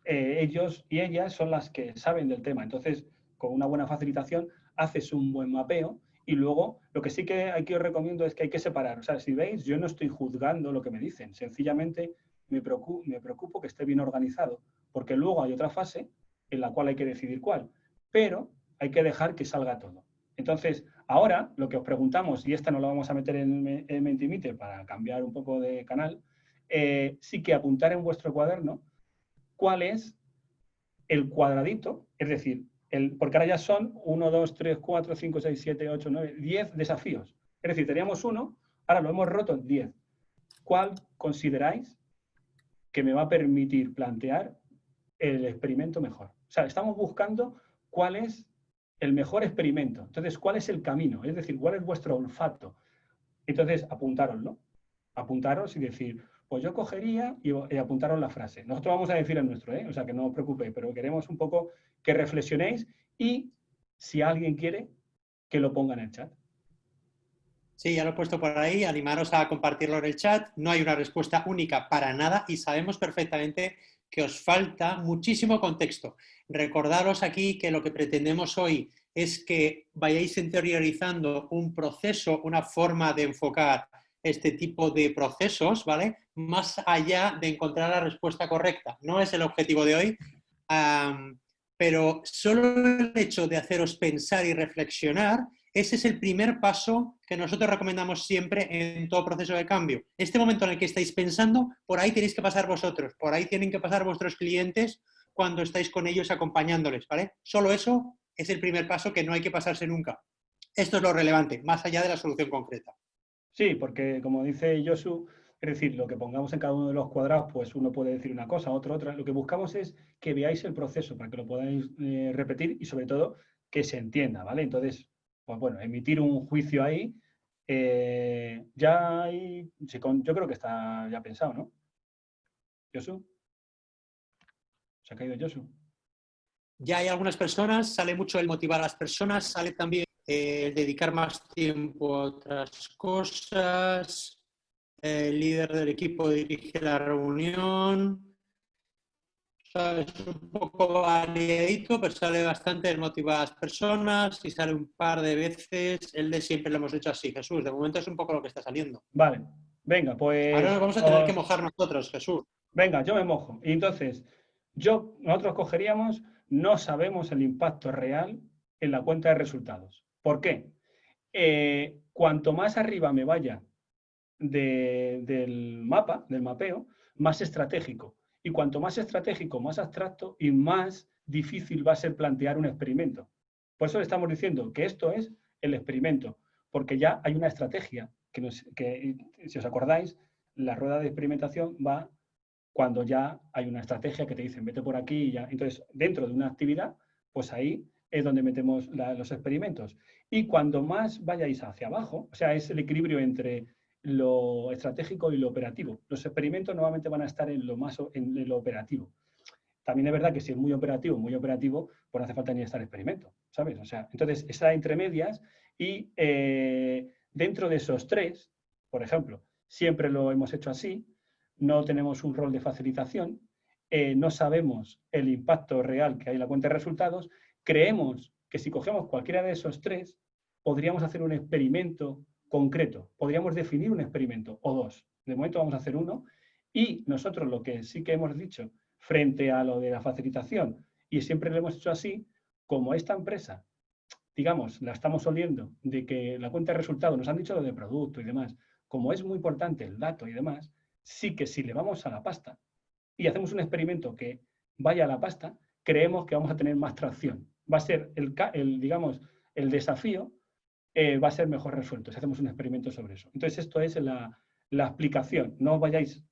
ellos y ellas son las que saben del tema. Entonces, con una buena facilitación, haces un buen mapeo y luego lo que sí que aquí os recomiendo es que hay que separar. O sea, si veis, yo no estoy juzgando lo que me dicen. Sencillamente me preocupo que esté bien organizado, porque luego hay otra fase en la cual hay que decidir cuál, pero hay que dejar que salga todo. Entonces, ahora lo que os preguntamos, y esta no la vamos a meter en Mentimeter para cambiar un poco de canal, sí que apuntar en vuestro cuaderno cuál es el cuadradito, es decir, porque ahora ya son 1, 2, 3, 4, 5, 6, 7, 8, 9, 10 desafíos. Es decir, teníamos uno, ahora lo hemos roto en 10. ¿Cuál consideráis que me va a permitir plantear el experimento mejor? O sea, estamos buscando cuál es el mejor experimento. Entonces, ¿cuál es el camino? Es decir, ¿cuál es vuestro olfato? Entonces, apuntároslo. Apuntaros y decir, pues yo cogería y apuntaros la frase. Nosotros vamos a decir el nuestro, ¿eh? O sea, que no os preocupéis, pero queremos un poco que reflexionéis y, si alguien quiere, que lo ponga en el chat. Sí, ya lo he puesto por ahí, animaros a compartirlo en el chat. No hay una respuesta única para nada y sabemos perfectamente que os falta muchísimo contexto. Recordaros aquí que lo que pretendemos hoy es que vayáis interiorizando un proceso, una forma de enfocar este tipo de procesos, ¿vale? Más allá de encontrar la respuesta correcta. No es el objetivo de hoy, pero solo el hecho de haceros pensar y reflexionar, ese es el primer paso que nosotros recomendamos siempre en todo proceso de cambio. Este momento en el que estáis pensando, por ahí tenéis que pasar vosotros, por ahí tienen que pasar vuestros clientes cuando estáis con ellos acompañándoles, ¿vale? Solo eso es el primer paso que no hay que pasarse nunca. Esto es lo relevante, más allá de la solución concreta. Sí, porque como dice Josu, es decir, lo que pongamos en cada uno de los cuadrados, pues uno puede decir una cosa, otro otra. Lo que buscamos es que veáis el proceso para que lo podáis repetir y sobre todo que se entienda, ¿vale? Entonces, pues bueno, emitir un juicio ahí, ya hay, yo creo que está ya pensado, ¿no? Josu, se ha caído Josu. Ya hay algunas personas, sale mucho el motivar a las personas, sale también el dedicar más tiempo a otras cosas, el líder del equipo dirige la reunión. ¿sabes? Un poco variadito, pero sale bastante el motivar a las personas y sale un par de veces. El de siempre lo hemos hecho así, Jesús. De momento es un poco lo que está saliendo. Vale, venga, Ahora pues... nos vamos a tener que mojar nosotros, Jesús. Venga, yo me mojo. Y entonces, nosotros cogeríamos, no sabemos el impacto real en la cuenta de resultados. ¿Por qué? Cuanto más arriba me vaya del mapa, del mapeo, más estratégico. Y cuanto más estratégico, más abstracto y más difícil va a ser plantear un experimento. Por eso le estamos diciendo que esto es el experimento, porque ya hay una estrategia que si os acordáis, la rueda de experimentación va cuando ya hay una estrategia que te dicen vete por aquí y ya. Entonces, dentro de una actividad, pues ahí es donde metemos los experimentos. Y cuando más vayáis hacia abajo, o sea, es el equilibrio entre lo estratégico y lo operativo. Los experimentos normalmente van a estar en lo operativo. También es verdad que si es muy operativo, pues no hace falta ni estar experimento, ¿sabes? O sea, entonces, está entre medias y dentro de esos tres, por ejemplo, siempre lo hemos hecho así, no tenemos un rol de facilitación, no sabemos el impacto real que hay en la cuenta de resultados, creemos que si cogemos cualquiera de esos tres, podríamos hacer un experimento concreto, podríamos definir un experimento o dos. De momento vamos a hacer uno y nosotros lo que sí que hemos dicho frente a lo de la facilitación, y siempre lo hemos hecho así, como esta empresa, digamos, la estamos oliendo de que la cuenta de resultados, nos han dicho lo de producto y demás, como es muy importante el dato y demás, sí que si le vamos a la pasta y hacemos un experimento que vaya a la pasta, creemos que vamos a tener más tracción. Va a ser digamos, el desafío va a ser mejor resuelto si hacemos un experimento sobre eso. Entonces, esto es la explicación. No os vayáis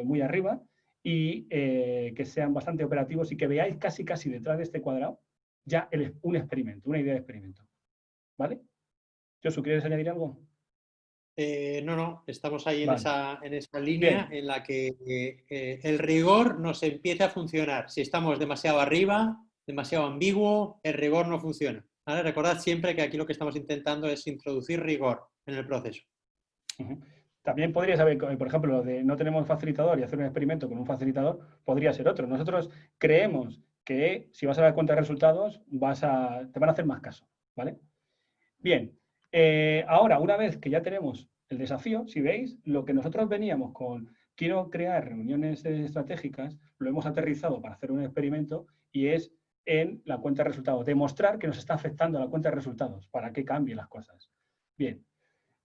muy arriba y que sean bastante operativos y que veáis casi detrás de este cuadrado ya un experimento, una idea de experimento. ¿Vale? Josu, ¿quieres añadir algo? No, estamos ahí Vale. en esa línea Bien. en la que el rigor nos empieza a funcionar. Si estamos demasiado arriba, demasiado ambiguo, el rigor no funciona. ¿Vale? Recordad siempre que aquí lo que estamos intentando es introducir rigor en el proceso. También podría saber, por ejemplo, lo de no tenemos facilitador y hacer un experimento con un facilitador podría ser otro. Nosotros creemos que si vas a dar cuenta de resultados te van a hacer más caso. ¿Vale? Bien, ahora, una vez que ya tenemos el desafío, si veis, lo que nosotros veníamos con quiero crear reuniones estratégicas, lo hemos aterrizado para hacer un experimento y es en la cuenta de resultados, demostrar que nos está afectando la cuenta de resultados para que cambien las cosas. Bien,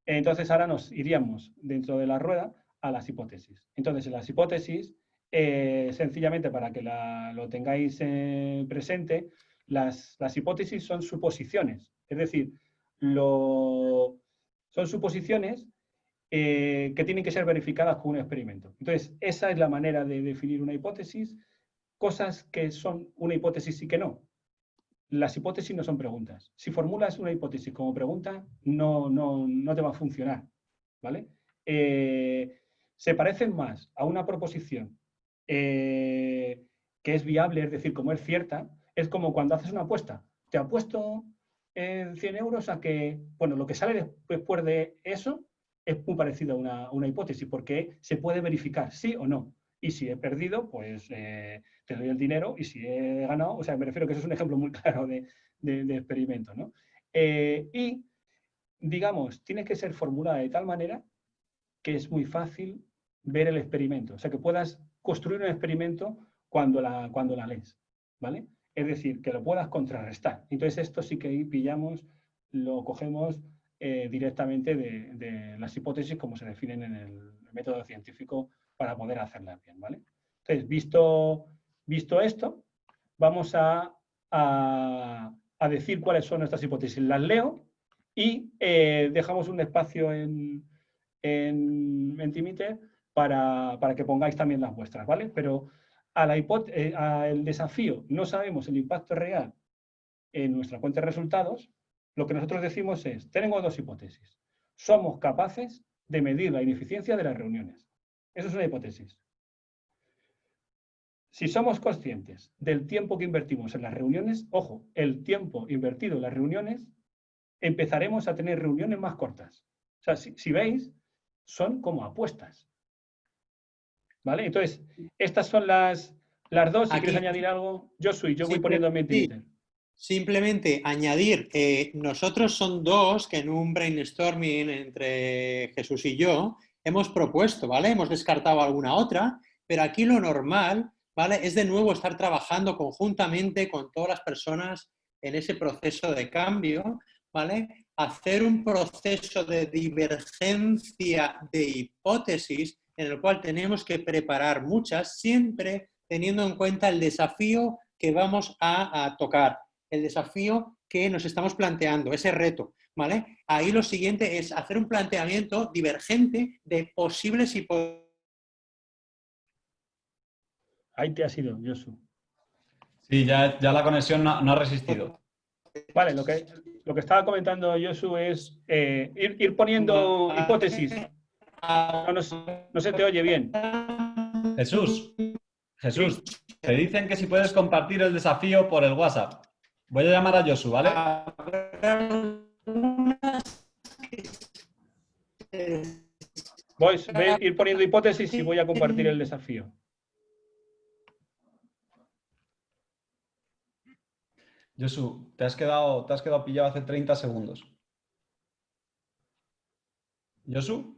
entonces ahora nos iríamos dentro de la rueda a las hipótesis. Entonces, en las hipótesis, sencillamente para que lo tengáis presente, las hipótesis son suposiciones, es decir, son suposiciones que tienen que ser verificadas con un experimento. Entonces, esa es la manera de definir una hipótesis, cosas que son una hipótesis y que no. Las hipótesis no son preguntas. Si formulas una hipótesis como pregunta, no te va a funcionar, ¿vale? Se parecen más a una proposición que es viable, es decir, como es cierta, es como cuando haces una apuesta. Te apuesto 100 euros a que, bueno, lo que sale después de eso es muy parecido a una hipótesis, porque se puede verificar sí o no. Y si he perdido, pues te doy el dinero, y si he ganado, o sea, me refiero que eso es un ejemplo muy claro de experimento, ¿no? Y, digamos, tiene que ser formulada de tal manera que es muy fácil ver el experimento. O sea, que puedas construir un experimento cuando la lees, ¿vale? Es decir, que lo puedas contrarrestar. Entonces, esto sí que ahí pillamos, lo cogemos directamente de las hipótesis como se definen en el método científico para poder hacerlas bien, ¿vale? Entonces, visto esto, vamos a decir cuáles son nuestras hipótesis. Las leo y dejamos un espacio en Mentimeter para que pongáis también las vuestras, ¿vale? Pero al desafío no sabemos el impacto real en nuestra cuenta de resultados, lo que nosotros decimos es, tenemos dos hipótesis. Somos capaces de medir la ineficiencia de las reuniones. Eso es una hipótesis. Si somos conscientes del tiempo que invertimos en las reuniones, ojo, el tiempo invertido en las reuniones, empezaremos a tener reuniones más cortas. O sea, si veis, son como apuestas. ¿Vale? Entonces, estas son las Las dos, si Aquí- quieres añadir algo, yo voy poniendo mi Sí, Twitter. simplemente añadir, nosotros son dos que en un brainstorming entre Jesús y yo hemos propuesto, ¿vale? Hemos descartado alguna otra, pero aquí lo normal, ¿vale? Es de nuevo estar trabajando conjuntamente con todas las personas en ese proceso de cambio, ¿vale? Hacer un proceso de divergencia de hipótesis en el cual tenemos que preparar muchas, siempre teniendo en cuenta el desafío que vamos a tocar, el desafío que nos estamos planteando, ese reto, ¿vale? Ahí lo siguiente es hacer un planteamiento divergente de posibles hipótesis. Ahí te has ido, Josu. Sí, ya la conexión no ha resistido. Vale, lo que estaba comentando Josu es ir poniendo hipótesis. No se te oye bien. Jesús, te dicen que si puedes compartir el desafío por el WhatsApp. Voy a llamar a Josu, ¿vale? Voy a ir poniendo hipótesis y voy a compartir el desafío. Josu, te has quedado pillado hace 30 segundos. ¿Josu?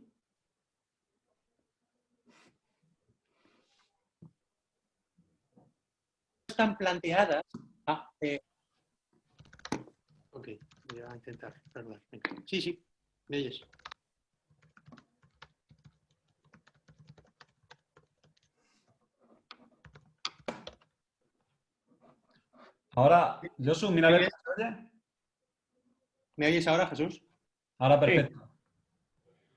Están planteadas. Ok, voy a intentar. Perdón. Sí, me oyes. Ahora, Josu, mira a ver si se oye. ¿Me oyes ahora, Jesús? Ahora Sí. perfecto.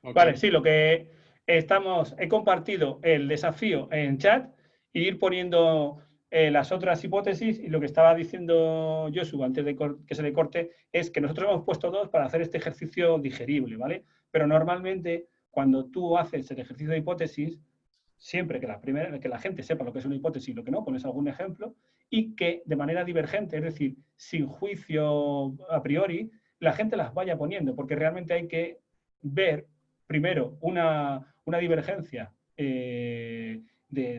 Okay. Vale, sí, lo que he compartido el desafío en chat e ir poniendo las otras hipótesis, y lo que estaba diciendo Josu antes de que se le corte es que nosotros hemos puesto dos para hacer este ejercicio digerible, ¿vale? Pero normalmente cuando tú haces el ejercicio de hipótesis, siempre que la gente sepa lo que es una hipótesis y lo que no, pones algún ejemplo, y que de manera divergente, es decir, sin juicio a priori, la gente las vaya poniendo, porque realmente hay que ver primero una divergencia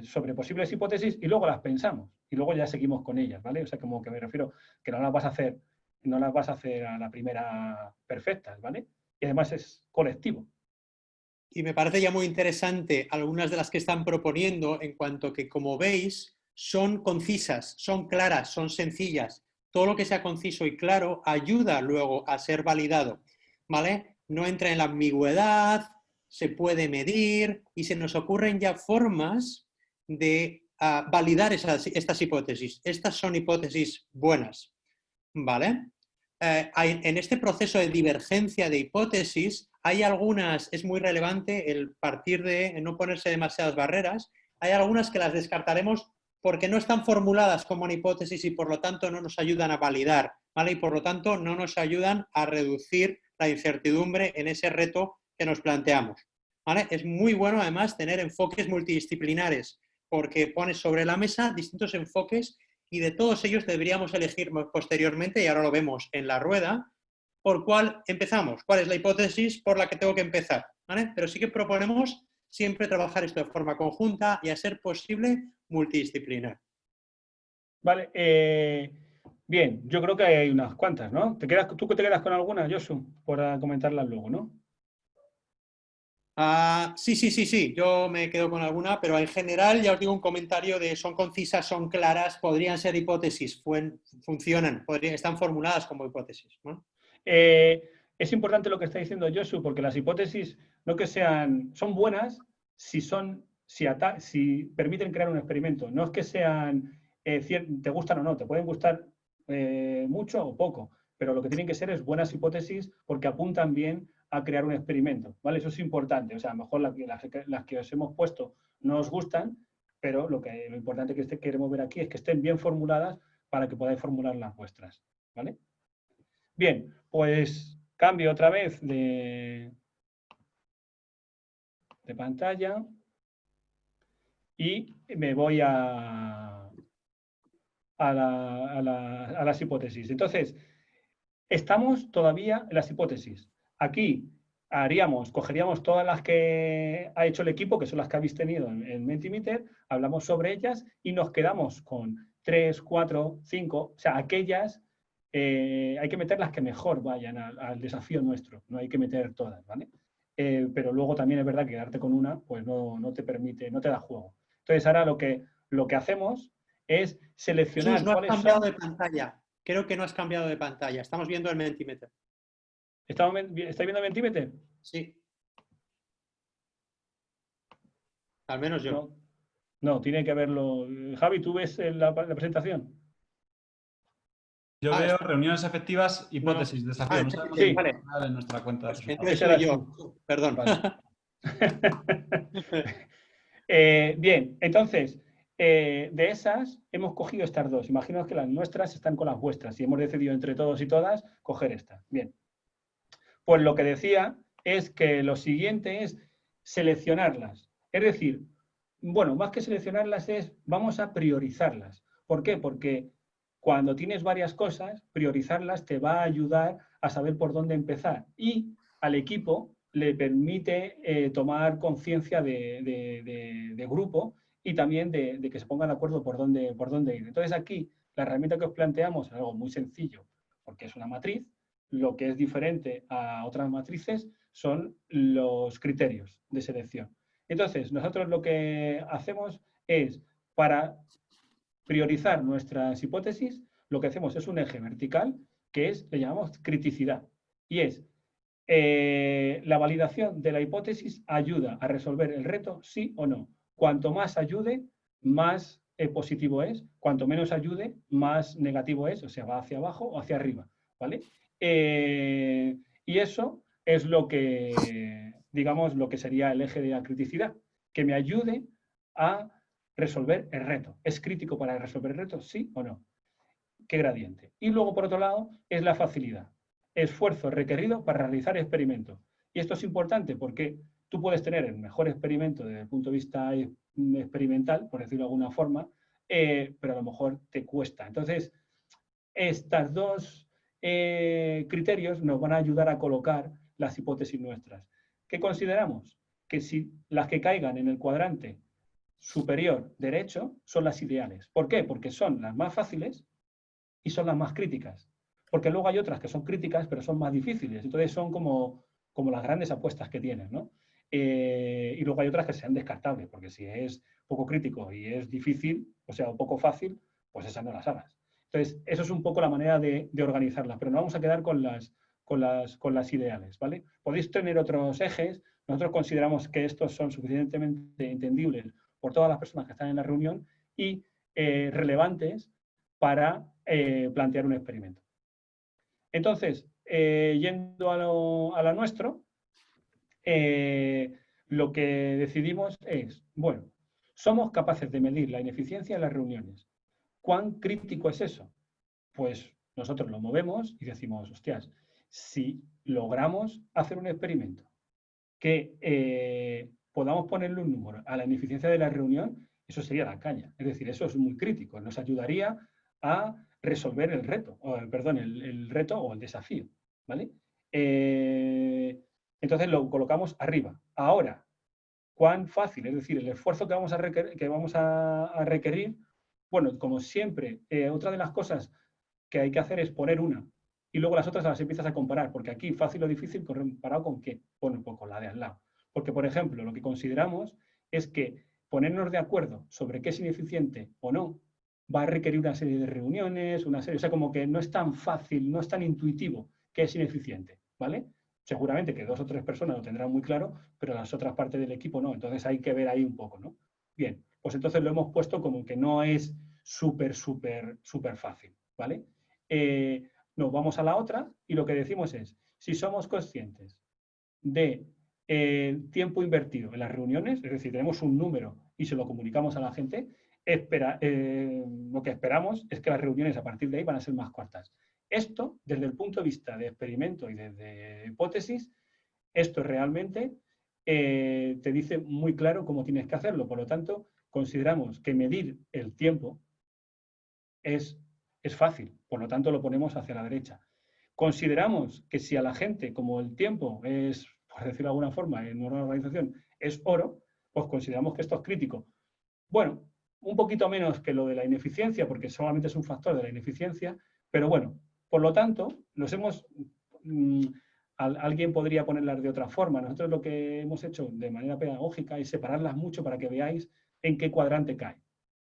sobre posibles hipótesis y luego las pensamos y luego ya seguimos con ellas, ¿vale? O sea, como que me refiero que no las vas a hacer a la primera perfectas, ¿vale? Y además es colectivo. Y me parece ya muy interesante algunas de las que están proponiendo en cuanto que, como veis, son concisas, son claras, son sencillas. Todo lo que sea conciso y claro ayuda luego a ser validado, ¿vale? No entra en la ambigüedad, se puede medir y se nos ocurren ya formas de validar estas hipótesis. Estas son hipótesis buenas, ¿vale? En este proceso de divergencia de hipótesis hay algunas, es muy relevante el partir de no ponerse demasiadas barreras, hay algunas que las descartaremos porque no están formuladas como una hipótesis y por lo tanto no nos ayudan a validar, ¿vale? Y por lo tanto no nos ayudan a reducir la incertidumbre en ese reto que nos planteamos, ¿vale? Es muy bueno además tener enfoques multidisciplinares porque pones sobre la mesa distintos enfoques y de todos ellos deberíamos elegir posteriormente, y ahora lo vemos en la rueda, por cuál empezamos, cuál es la hipótesis por la que tengo que empezar, ¿vale? Pero sí que proponemos siempre trabajar esto de forma conjunta y, a ser posible, multidisciplinar. Vale, bien, yo creo que hay unas cuantas, ¿no? ¿Tú te quedas con alguna, Josu? Para comentarlas luego, ¿no? Sí, yo me quedo con alguna, pero en general ya os digo un comentario de son concisas, son claras, podrían ser hipótesis, funcionan, están formuladas como hipótesis, ¿no? Es importante lo que está diciendo Josu, porque las hipótesis no que son buenas si permiten crear un experimento. No es que sean, te gustan o no, te pueden gustar mucho o poco, pero lo que tienen que ser es buenas hipótesis porque apuntan bien a crear un experimento, ¿vale? Eso es importante. O sea, a lo mejor las que os hemos puesto no os gustan, pero lo importante que queremos ver aquí es que estén bien formuladas para que podáis formular las vuestras, ¿vale? Bien, pues cambio otra vez de pantalla y me voy a las hipótesis. Entonces, estamos todavía en las hipótesis. Aquí cogeríamos todas las que ha hecho el equipo, que son las que habéis tenido en Mentimeter, hablamos sobre ellas y nos quedamos con 3, 4, 5, o sea, aquellas, hay que meter las que mejor vayan al desafío nuestro, no hay que meter todas, ¿vale? Pero luego también es verdad que quedarte con una, pues no te permite, no te da juego. Entonces ahora lo que hacemos es seleccionar Jesús, no has cuáles cambiado son... de pantalla. Creo que no has cambiado de pantalla. Estamos viendo el Mentimeter. ¿Estáis viendo Mentimeter? Sí. Al menos yo. No, no, tiene que verlo. Javi, ¿tú ves la presentación? Yo Ah, veo está. reuniones efectivas, hipótesis, desafío. No sabemos sí. qué en nuestra cuenta de Pues resultados. entonces Ese soy eras yo. Perdón. Vale. Bien, entonces, de esas hemos cogido estas dos. Imaginaos que las nuestras están con las vuestras y hemos decidido entre todos y todas coger esta. Bien. Pues lo que decía es que lo siguiente es seleccionarlas. Es decir, bueno, más que seleccionarlas vamos a priorizarlas. ¿Por qué? Porque cuando tienes varias cosas, priorizarlas te va a ayudar a saber por dónde empezar y al equipo le permite tomar conciencia de grupo y también de que se pongan de acuerdo por dónde ir. Entonces aquí la herramienta que os planteamos es algo muy sencillo porque es una matriz. Lo que es diferente a otras matrices son los criterios de selección. Entonces, nosotros lo que hacemos es, para priorizar nuestras hipótesis, lo que hacemos es un eje vertical, que le llamamos criticidad. Y es, la validación de la hipótesis ayuda a resolver el reto, sí o no. Cuanto más ayude, más positivo es. Cuanto menos ayude, más negativo es, o sea, va hacia abajo o hacia arriba, ¿vale? Y eso es lo que, digamos, lo que sería el eje de la criticidad, que me ayude a resolver el reto. ¿Es crítico para resolver el reto? ¿Sí o no? ¿Qué gradiente? Y luego, por otro lado, es la facilidad. Esfuerzo requerido para realizar experimentos. Y esto es importante porque tú puedes tener el mejor experimento desde el punto de vista experimental, por decirlo de alguna forma, pero a lo mejor te cuesta. Entonces, estos dos criterios nos van a ayudar a colocar las hipótesis nuestras. ¿Qué consideramos? Que si las que caigan en el cuadrante superior derecho son las ideales. ¿Por qué? Porque son las más fáciles y son las más críticas. Porque luego hay otras que son críticas, pero son más difíciles. Entonces son como las grandes apuestas que tienes, ¿no? Y luego hay otras que sean descartables, porque si es poco crítico y es difícil, o sea, o poco fácil, pues esas no las hagas. Entonces, eso es un poco la manera de organizarlas, pero no vamos a quedar con las ideales, ¿vale? Podéis tener otros ejes. Nosotros consideramos que estos son suficientemente entendibles por todas las personas que están en la reunión y relevantes para plantear un experimento. Entonces, yendo a lo nuestro, lo que decidimos es, bueno, somos capaces de medir la ineficiencia en las reuniones. ¿Cuán crítico es eso? Pues nosotros lo movemos y decimos, hostias, si logramos hacer un experimento que podamos ponerle un número a la ineficiencia de la reunión, eso sería la caña. Es decir, eso es muy crítico. Nos ayudaría a resolver el reto, perdón, el reto o el desafío, ¿vale? Entonces lo colocamos arriba. Ahora, ¿cuán fácil? Es decir, el esfuerzo que vamos a requerir, bueno, como siempre, otra de las cosas que hay que hacer es poner una y luego las otras las empiezas a comparar, porque aquí fácil o difícil comparado con qué, bueno, pues con la de al lado. Porque, por ejemplo, lo que consideramos es que ponernos de acuerdo sobre qué es ineficiente o no va a requerir una serie de reuniones, o sea, como que no es tan fácil, no es tan intuitivo qué es ineficiente, ¿vale? Seguramente que 2 o 3 personas lo tendrán muy claro, pero las otras partes del equipo no. Entonces hay que ver ahí un poco, ¿no? Bien, pues entonces lo hemos puesto como que no es súper fácil, ¿vale? Nos vamos a la otra y lo que decimos es, si somos conscientes de tiempo invertido en las reuniones, es decir, tenemos un número y se lo comunicamos a la gente, lo que esperamos es que las reuniones a partir de ahí van a ser más cortas. Esto, desde el punto de vista de experimento y desde hipótesis, esto realmente te dice muy claro cómo tienes que hacerlo. Por lo tanto, consideramos que medir el tiempo es fácil, por lo tanto lo ponemos hacia la derecha. Consideramos que si a la gente, como el tiempo es por decirlo de alguna forma, en una organización es oro, pues consideramos que esto es crítico. Bueno, un poquito menos que lo de la ineficiencia, porque solamente es un factor de la ineficiencia, pero bueno, por lo tanto, alguien podría ponerlas de otra forma. Nosotros lo que hemos hecho de manera pedagógica es separarlas mucho para que veáis en qué cuadrante cae.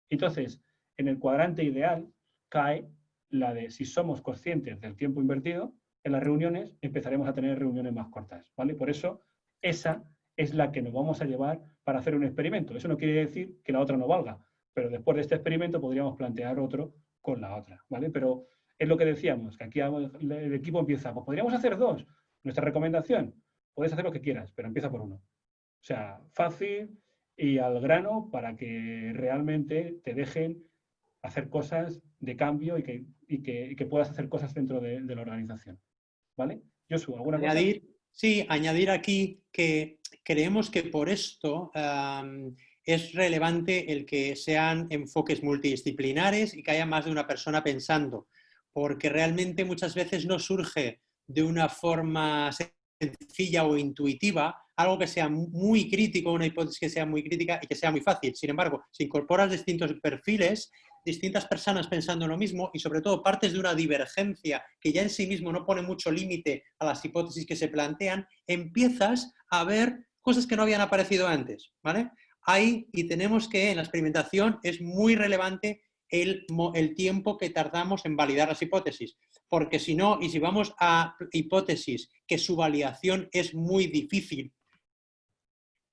Entonces, en el cuadrante ideal cae la de si somos conscientes del tiempo invertido, en las reuniones empezaremos a tener reuniones más cortas, ¿vale? Por eso, esa es la que nos vamos a llevar para hacer un experimento. Eso no quiere decir que la otra no valga, pero después de este experimento podríamos plantear otro con la otra, ¿vale? Pero es lo que decíamos, que aquí el equipo empieza, pues podríamos hacer dos. Nuestra recomendación, puedes hacer lo que quieras, pero empieza por uno. O sea, fácil y al grano para que realmente te dejen hacer cosas de cambio y que puedas hacer cosas dentro de la organización. ¿Vale? Josu, ¿alguna cosa? Sí, añadir aquí que creemos que por esto es relevante el que sean enfoques multidisciplinares y que haya más de una persona pensando, porque realmente muchas veces no surge de una forma sencilla o intuitiva algo que sea muy crítico, una hipótesis que sea muy crítica y que sea muy fácil. Sin embargo, si incorporas distintos perfiles, distintas personas pensando lo mismo y sobre todo partes de una divergencia que ya en sí mismo no pone mucho límite a las hipótesis que se plantean, empiezas a ver cosas que no habían aparecido antes, ¿vale? Ahí, y tenemos que en la experimentación es muy relevante el tiempo que tardamos en validar las hipótesis, porque si no, y si vamos a hipótesis que su validación es muy difícil,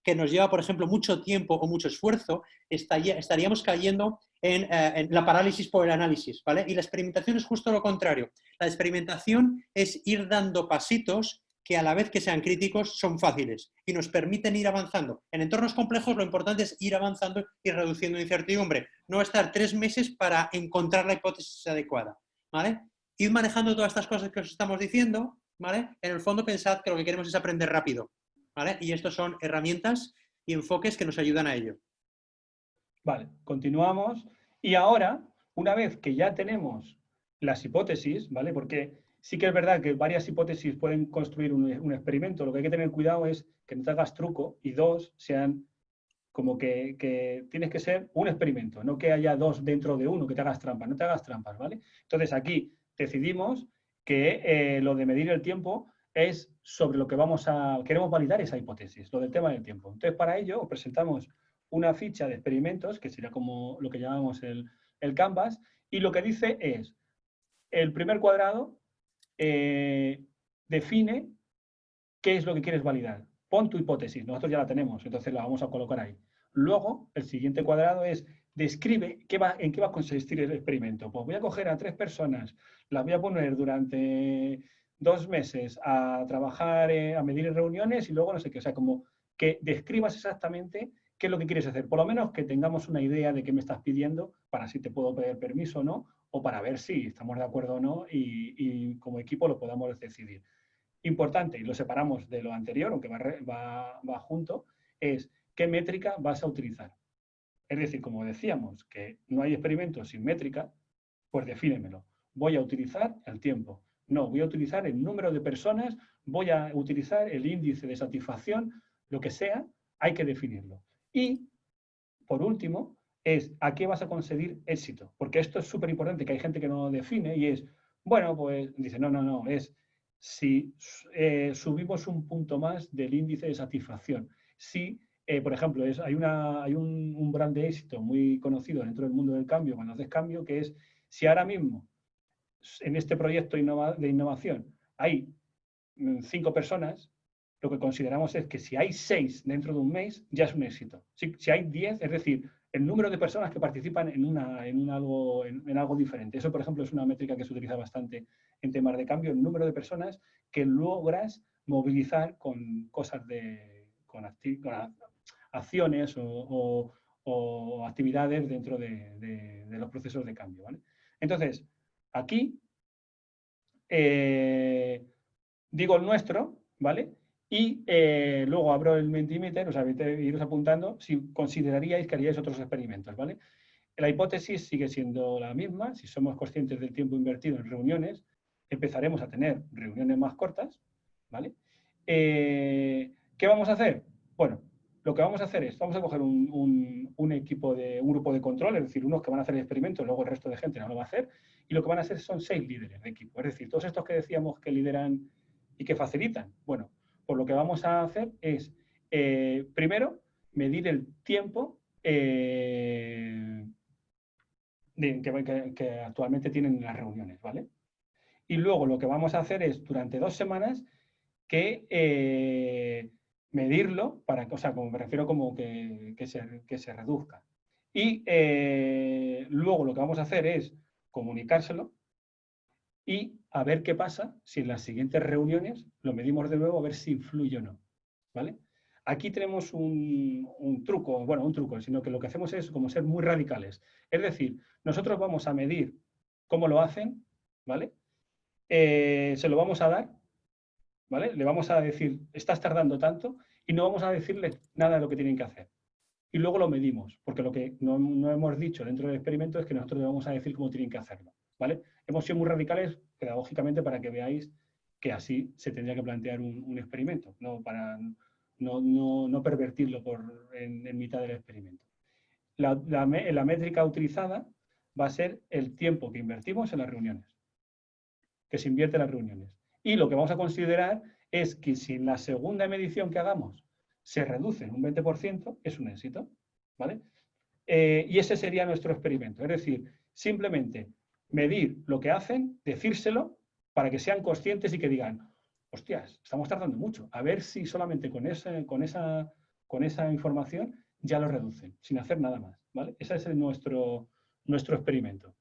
que nos lleva, por ejemplo, mucho tiempo o mucho esfuerzo, estaríamos cayendo en la parálisis por el análisis, ¿vale? Y la experimentación es justo lo contrario. La experimentación es ir dando pasitos que a la vez que sean críticos son fáciles y nos permiten ir avanzando. En entornos complejos lo importante es ir avanzando y reduciendo incertidumbre, no estar 3 meses para encontrar la hipótesis adecuada, ¿vale? Ir manejando todas estas cosas que os estamos diciendo, ¿vale? En el fondo pensad que lo que queremos es aprender rápido, ¿vale? Y estos son herramientas y enfoques que nos ayudan a ello. Vale, continuamos. Y ahora, una vez que ya tenemos las hipótesis, ¿vale? Porque sí que es verdad que varias hipótesis pueden construir un experimento. Lo que hay que tener cuidado es que no te hagas truco y dos sean como que tienes que ser un experimento, no que haya dos dentro de uno, que te hagas trampas. No te hagas trampas, ¿vale? Entonces aquí decidimos que lo de medir el tiempo es sobre lo que queremos validar esa hipótesis, lo del tema del tiempo. Entonces, para ello, os presentamos una ficha de experimentos, que sería como lo que llamamos el Canvas, y lo que dice es, el primer cuadrado define qué es lo que quieres validar. Pon tu hipótesis, nosotros ya la tenemos, entonces la vamos a colocar ahí. Luego, el siguiente cuadrado es, describe en qué va a consistir el experimento. Pues voy a coger a 3 personas, las voy a poner durante 2 meses a trabajar, a medir reuniones y luego no sé qué. O sea, como que describas exactamente qué es lo que quieres hacer. Por lo menos que tengamos una idea de qué me estás pidiendo para si te puedo pedir permiso o no, o para ver si estamos de acuerdo o no y como equipo lo podamos decidir. Importante, y lo separamos de lo anterior, aunque va junto, es qué métrica vas a utilizar. Es decir, como decíamos, que no hay experimentos sin métrica, pues defínemelo. Voy a utilizar el tiempo. No, voy a utilizar el número de personas, voy a utilizar el índice de satisfacción, lo que sea, hay que definirlo. Y, por último, es a qué vas a conseguir éxito. Porque esto es súper importante, que hay gente que no lo define y es, bueno, pues dice, no, es si subimos un punto más del índice de satisfacción. Si, por ejemplo, hay un brand de éxito muy conocido dentro del mundo del cambio, cuando haces cambio, que es si ahora mismo en este proyecto de innovación hay 5 personas, lo que consideramos es que si hay 6 dentro de un mes, ya es un éxito. Si hay 10, es decir, el número de personas que participan en algo diferente. Eso, por ejemplo, es una métrica que se utiliza bastante en temas de cambio, el número de personas que logras movilizar con cosas con acciones o actividades dentro de los procesos de cambio, ¿vale? Entonces, aquí digo el nuestro, ¿vale? Y luego abro el Mentimeter, o sea, iros apuntando si consideraríais que haríais otros experimentos, ¿vale? La hipótesis sigue siendo la misma. Si somos conscientes del tiempo invertido en reuniones, empezaremos a tener reuniones más cortas, ¿vale? ¿qué vamos a hacer? Bueno, lo que vamos a hacer es, vamos a coger un grupo de control, es decir, unos que van a hacer el experimento, luego el resto de gente no lo va a hacer, y lo que van a hacer son 6 líderes de equipo. Es decir, todos estos que decíamos que lideran y que facilitan. Bueno, pues lo que vamos a hacer es, primero, medir el tiempo que actualmente tienen las reuniones, ¿vale? Y luego lo que vamos a hacer es, durante 2 semanas, que medirlo, o sea, como me refiero como que se reduzca. Y luego lo que vamos a hacer es comunicárselo y a ver qué pasa si en las siguientes reuniones lo medimos de nuevo a ver si influye o no, ¿vale? Aquí tenemos un truco, bueno, un truco, sino que lo que hacemos es como ser muy radicales. Es decir, nosotros vamos a medir cómo lo hacen, ¿vale? Se lo vamos a dar, ¿vale? Le vamos a decir, estás tardando tanto, y no vamos a decirle nada de lo que tienen que hacer. Y luego lo medimos, porque lo que no hemos dicho dentro del experimento es que nosotros le vamos a decir cómo tienen que hacerlo, ¿vale? Hemos sido muy radicales pedagógicamente para que veáis que así se tendría que plantear un experimento, no para no pervertirlo en mitad del experimento. La métrica utilizada va a ser el tiempo que invertimos en las reuniones, que se invierte en las reuniones. Y lo que vamos a considerar es que si en la segunda medición que hagamos se reduce en un 20%, es un éxito, ¿vale? Y ese sería nuestro experimento. Es decir, simplemente medir lo que hacen, decírselo, para que sean conscientes y que digan, hostias, estamos tardando mucho. A ver si solamente con esa información ya lo reducen, sin hacer nada más, ¿vale? Ese es nuestro experimento.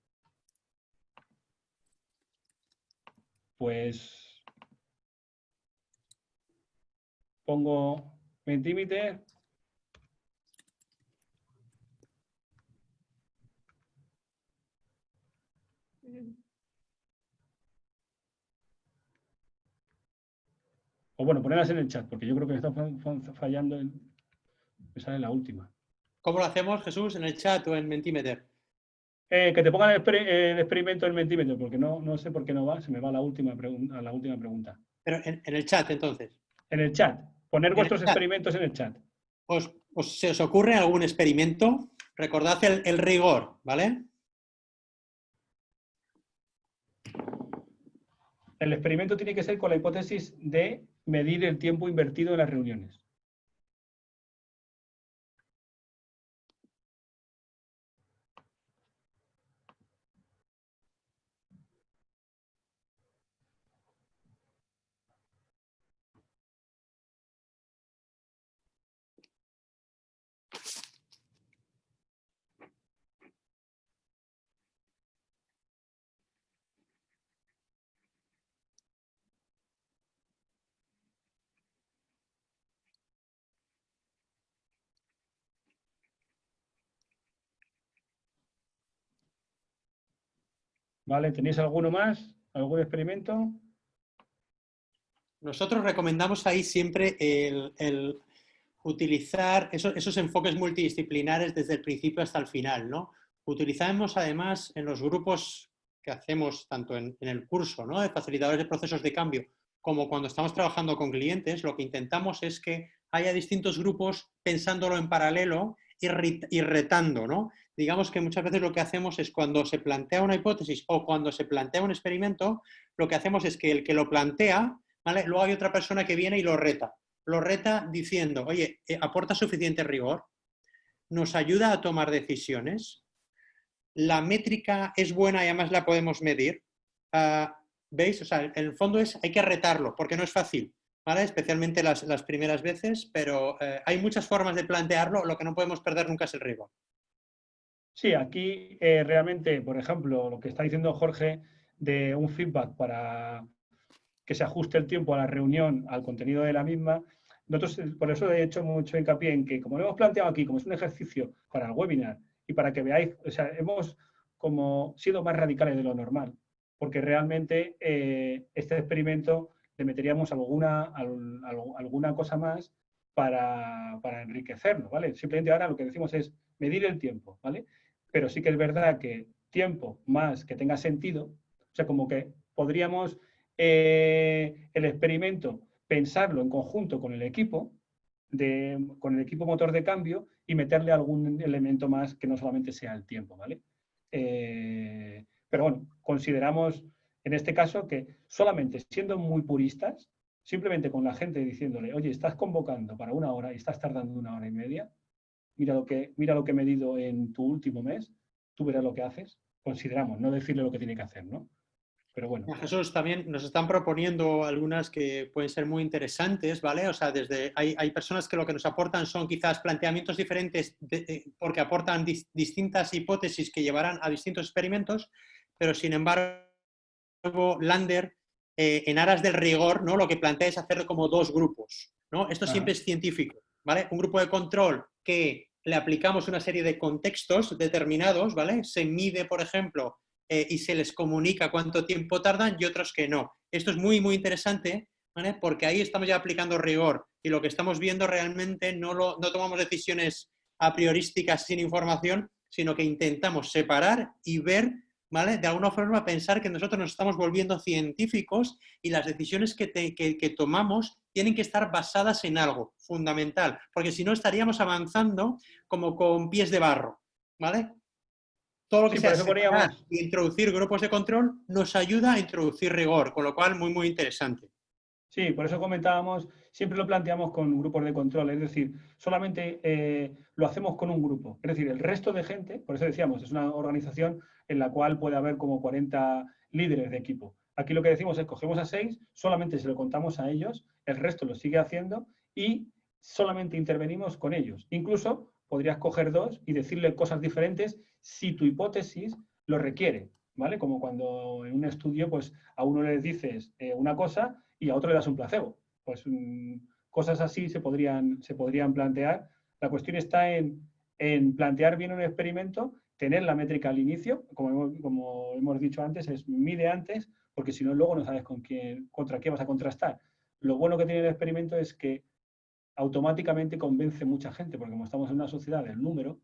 Pues pongo Mentimeter. O bueno, ponerlas en el chat, porque yo creo que me está fallando. Me sale la última. ¿Cómo lo hacemos, Jesús? ¿En el chat o en Mentimeter? Que te pongan el experimento en Mentimeter, porque no sé por qué no va, se me va a la última pregunta. Pero en el chat, entonces. En el chat. Poner vuestros chat. experimentos en el chat. ¿Se os ocurre algún experimento? Recordad el rigor, ¿vale? El experimento tiene que ser con la hipótesis de medir el tiempo invertido en las reuniones. ¿Vale? ¿Tenéis alguno más? ¿Algún experimento? Nosotros recomendamos ahí siempre el utilizar esos enfoques multidisciplinares desde el principio hasta el final, ¿no? Utilizamos además en los grupos que hacemos tanto en el curso, ¿no?, de facilitadores de procesos de cambio, como cuando estamos trabajando con clientes, lo que intentamos es que haya distintos grupos pensándolo en paralelo y retando, ¿no? Digamos que muchas veces lo que hacemos es cuando se plantea una hipótesis o cuando se plantea un experimento, lo que hacemos es que el que lo plantea, ¿vale?, luego hay otra persona que viene y lo reta diciendo, oye, ¿aporta suficiente rigor? ¿Nos ayuda a tomar decisiones? ¿La métrica es buena y además la podemos medir? ¿Veis? O sea, en el fondo hay que retarlo, porque no es fácil, ¿vale? Especialmente las primeras veces, pero hay muchas formas de plantearlo, lo que no podemos perder nunca es el rigor. Sí, aquí realmente, por ejemplo, lo que está diciendo Jorge de un feedback para que se ajuste el tiempo a la reunión, al contenido de la misma. Nosotros, por eso he hecho mucho hincapié en que, como lo hemos planteado aquí, como es un ejercicio para el webinar y para que veáis, o sea, hemos como sido más radicales de lo normal, porque realmente este experimento le meteríamos alguna cosa más para enriquecerlo, ¿vale? Simplemente ahora lo que decimos es medir el tiempo, ¿vale? Pero sí que es verdad que tiempo más que tenga sentido, o sea, como que podríamos el experimento pensarlo en conjunto con el equipo, con el equipo motor de cambio y meterle algún elemento más que no solamente sea el tiempo, ¿vale? Pero bueno, consideramos en este caso que solamente siendo muy puristas, simplemente con la gente diciéndole, oye, estás convocando para 1 hora y estás tardando 1 hora y media, mira lo que he medido en tu último mes, tú verás lo que haces, consideramos, no decirle lo que tiene que hacer, ¿no? Pero bueno. Jesús, también nos están proponiendo algunas que pueden ser muy interesantes, ¿vale? O sea, hay personas que lo que nos aportan son quizás planteamientos diferentes porque aportan distintas hipótesis que llevarán a distintos experimentos, pero sin embargo, Lander, en aras del rigor, ¿no? Lo que plantea es hacer como 2 grupos, ¿no? Esto siempre es científico, ¿vale? Un grupo de control que le aplicamos una serie de contextos determinados, ¿vale? Se mide, por ejemplo, y se les comunica cuánto tiempo tardan y otros que no. Esto es muy, muy interesante, ¿vale? Porque ahí estamos ya aplicando rigor y lo que estamos viendo realmente no tomamos decisiones a priorísticas sin información, sino que intentamos separar y ver, ¿vale? De alguna forma pensar que nosotros nos estamos volviendo científicos y las decisiones que tomamos tienen que estar basadas en algo fundamental, porque si no estaríamos avanzando como con pies de barro, ¿vale? Todo lo que sea separar e introducir grupos de control nos ayuda a introducir rigor, con lo cual muy, muy interesante. Sí, por eso comentábamos, siempre lo planteamos con grupos de control, es decir, solamente lo hacemos con un grupo. Es decir, el resto de gente, por eso decíamos, es una organización en la cual puede haber como 40 líderes de equipo. Aquí lo que decimos es, cogemos a 6, solamente se lo contamos a ellos, el resto lo sigue haciendo y solamente intervenimos con ellos. Incluso podrías coger 2 y decirle cosas diferentes si tu hipótesis lo requiere, ¿vale? Como cuando en un estudio, pues a uno le dices una cosa y a otro le das un placebo. Pues cosas así se podrían plantear. La cuestión está en plantear bien un experimento, tener la métrica al inicio, como hemos dicho antes, es mide antes, porque si no luego no sabes contra qué vas a contrastar. Lo bueno que tiene el experimento es que automáticamente convence mucha gente, porque como estamos en una sociedad del número,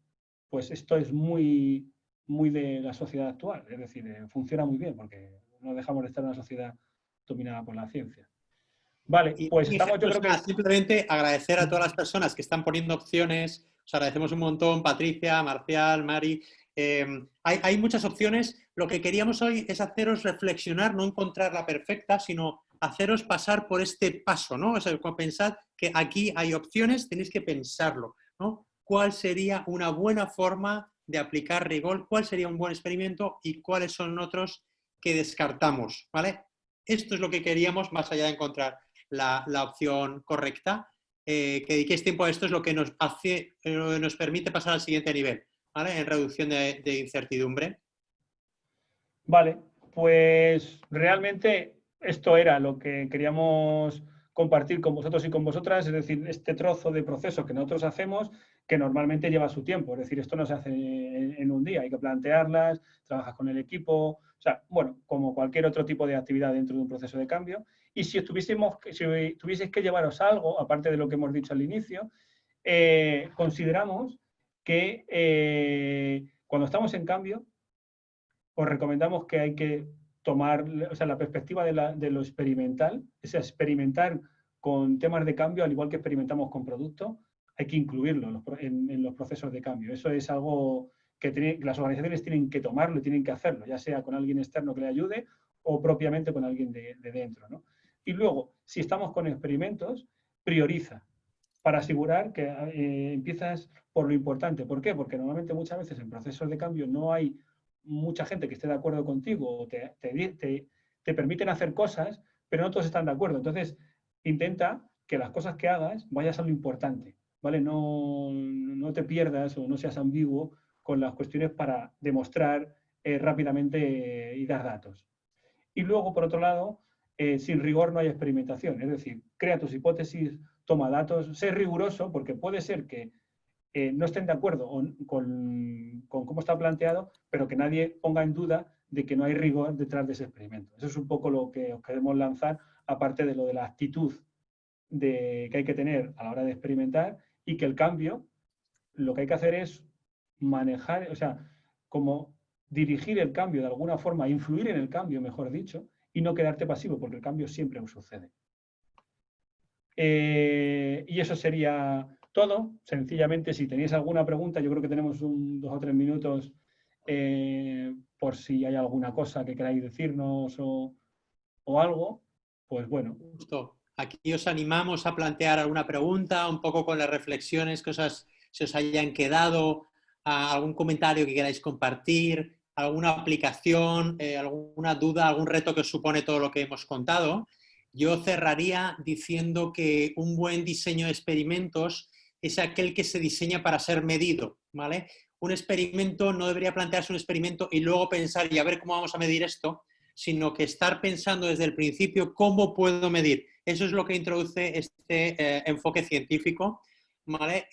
pues esto es muy, muy de la sociedad actual. Es decir, funciona muy bien, porque no dejamos de estar en una sociedad dominada por la ciencia. Vale, pues estamos, yo creo que... Simplemente agradecer a todas las personas que están poniendo opciones. Os agradecemos un montón, Patricia, Marcial, Mari. Hay muchas opciones. Lo que queríamos hoy es haceros reflexionar, no encontrar la perfecta, sino haceros pasar por este paso, ¿no? O sea, pensad que aquí hay opciones, tenéis que pensarlo, ¿no? ¿Cuál sería una buena forma de aplicar rigor? ¿Cuál sería un buen experimento? ¿Y cuáles son otros que descartamos? ¿Vale? Esto es lo que queríamos, más allá de encontrar la opción correcta, que dediquéis tiempo a esto es lo que nos permite pasar al siguiente nivel, ¿vale? En reducción de incertidumbre. Vale, pues realmente esto era lo que queríamos compartir con vosotros y con vosotras, es decir, este trozo de proceso que nosotros hacemos que normalmente lleva su tiempo, es decir, esto no se hace en un día, hay que plantearlas, trabajas con el equipo, o sea, bueno, como cualquier otro tipo de actividad dentro de un proceso de cambio. Y si tuvieseis que llevaros algo, aparte de lo que hemos dicho al inicio, consideramos que cuando estamos en cambio, os recomendamos que hay que tomar, o sea, la perspectiva de lo experimental, es experimentar con temas de cambio, al igual que experimentamos con productos, hay que incluirlo en los procesos de cambio. Eso es algo que las organizaciones tienen que tomarlo y tienen que hacerlo, ya sea con alguien externo que le ayude o propiamente con alguien de dentro, ¿no? Y luego, si estamos con experimentos, prioriza para asegurar que empiezas por lo importante. ¿Por qué? Porque normalmente muchas veces en procesos de cambio no hay mucha gente que esté de acuerdo contigo o te permiten hacer cosas, pero no todos están de acuerdo. Entonces, intenta que las cosas que hagas vayas a lo importante, ¿vale? No te pierdas o no seas ambiguo con las cuestiones para demostrar rápidamente y dar datos. Y luego, por otro lado, sin rigor no hay experimentación. Es decir, crea tus hipótesis, toma datos, sé riguroso, porque puede ser que no estén de acuerdo con cómo está planteado, pero que nadie ponga en duda de que no hay rigor detrás de ese experimento. Eso es un poco lo que os queremos lanzar, aparte de lo de la actitud que hay que tener a la hora de experimentar y que el cambio, lo que hay que hacer es manejar, o sea, como dirigir el cambio de alguna forma, influir en el cambio, mejor dicho, y no quedarte pasivo, porque el cambio siempre sucede. Y eso sería todo. Sencillamente, si tenéis alguna pregunta, yo creo que tenemos 2 o 3 minutos por si hay alguna cosa que queráis decirnos o algo, pues bueno. Justo. Aquí os animamos a plantear alguna pregunta, un poco con las reflexiones, cosas se os hayan quedado, algún comentario que queráis compartir, alguna aplicación, alguna duda, algún reto que os supone todo lo que hemos contado. Yo cerraría diciendo que un buen diseño de experimentos es aquel que se diseña para ser medido, ¿vale? Un experimento no debería plantearse un experimento y luego pensar y a ver cómo vamos a medir esto, sino que estar pensando desde el principio cómo puedo medir. Eso es lo que introduce este enfoque científico, ¿vale?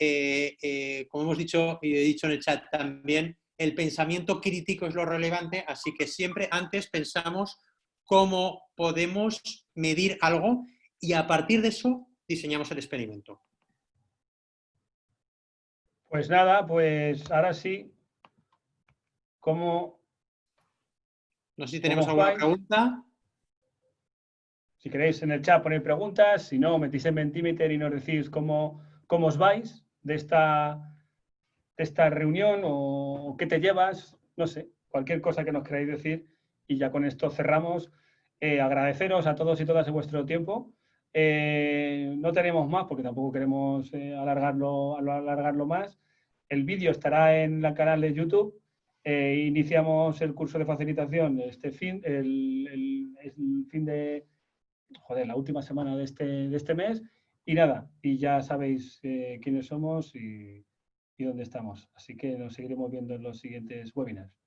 Como hemos dicho y he dicho en el chat también, el pensamiento crítico es lo relevante, así que siempre antes pensamos cómo podemos medir algo y a partir de eso diseñamos el experimento. Pues nada, pues ahora sí, ¿cómo? No sé si tenemos alguna pregunta. Si queréis en el chat poner preguntas, si no, metís en Mentimeter y nos decís cómo os vais de esta reunión o qué te llevas, no sé, cualquier cosa que nos queráis decir y ya con esto cerramos. Agradeceros a todos y todas de vuestro tiempo. No tenemos más porque tampoco queremos alargarlo más. El vídeo estará en el canal de YouTube. Iniciamos el curso de facilitación el fin de la última semana de este mes y nada, y ya sabéis quiénes somos y dónde estamos. Así que nos seguiremos viendo en los siguientes webinars.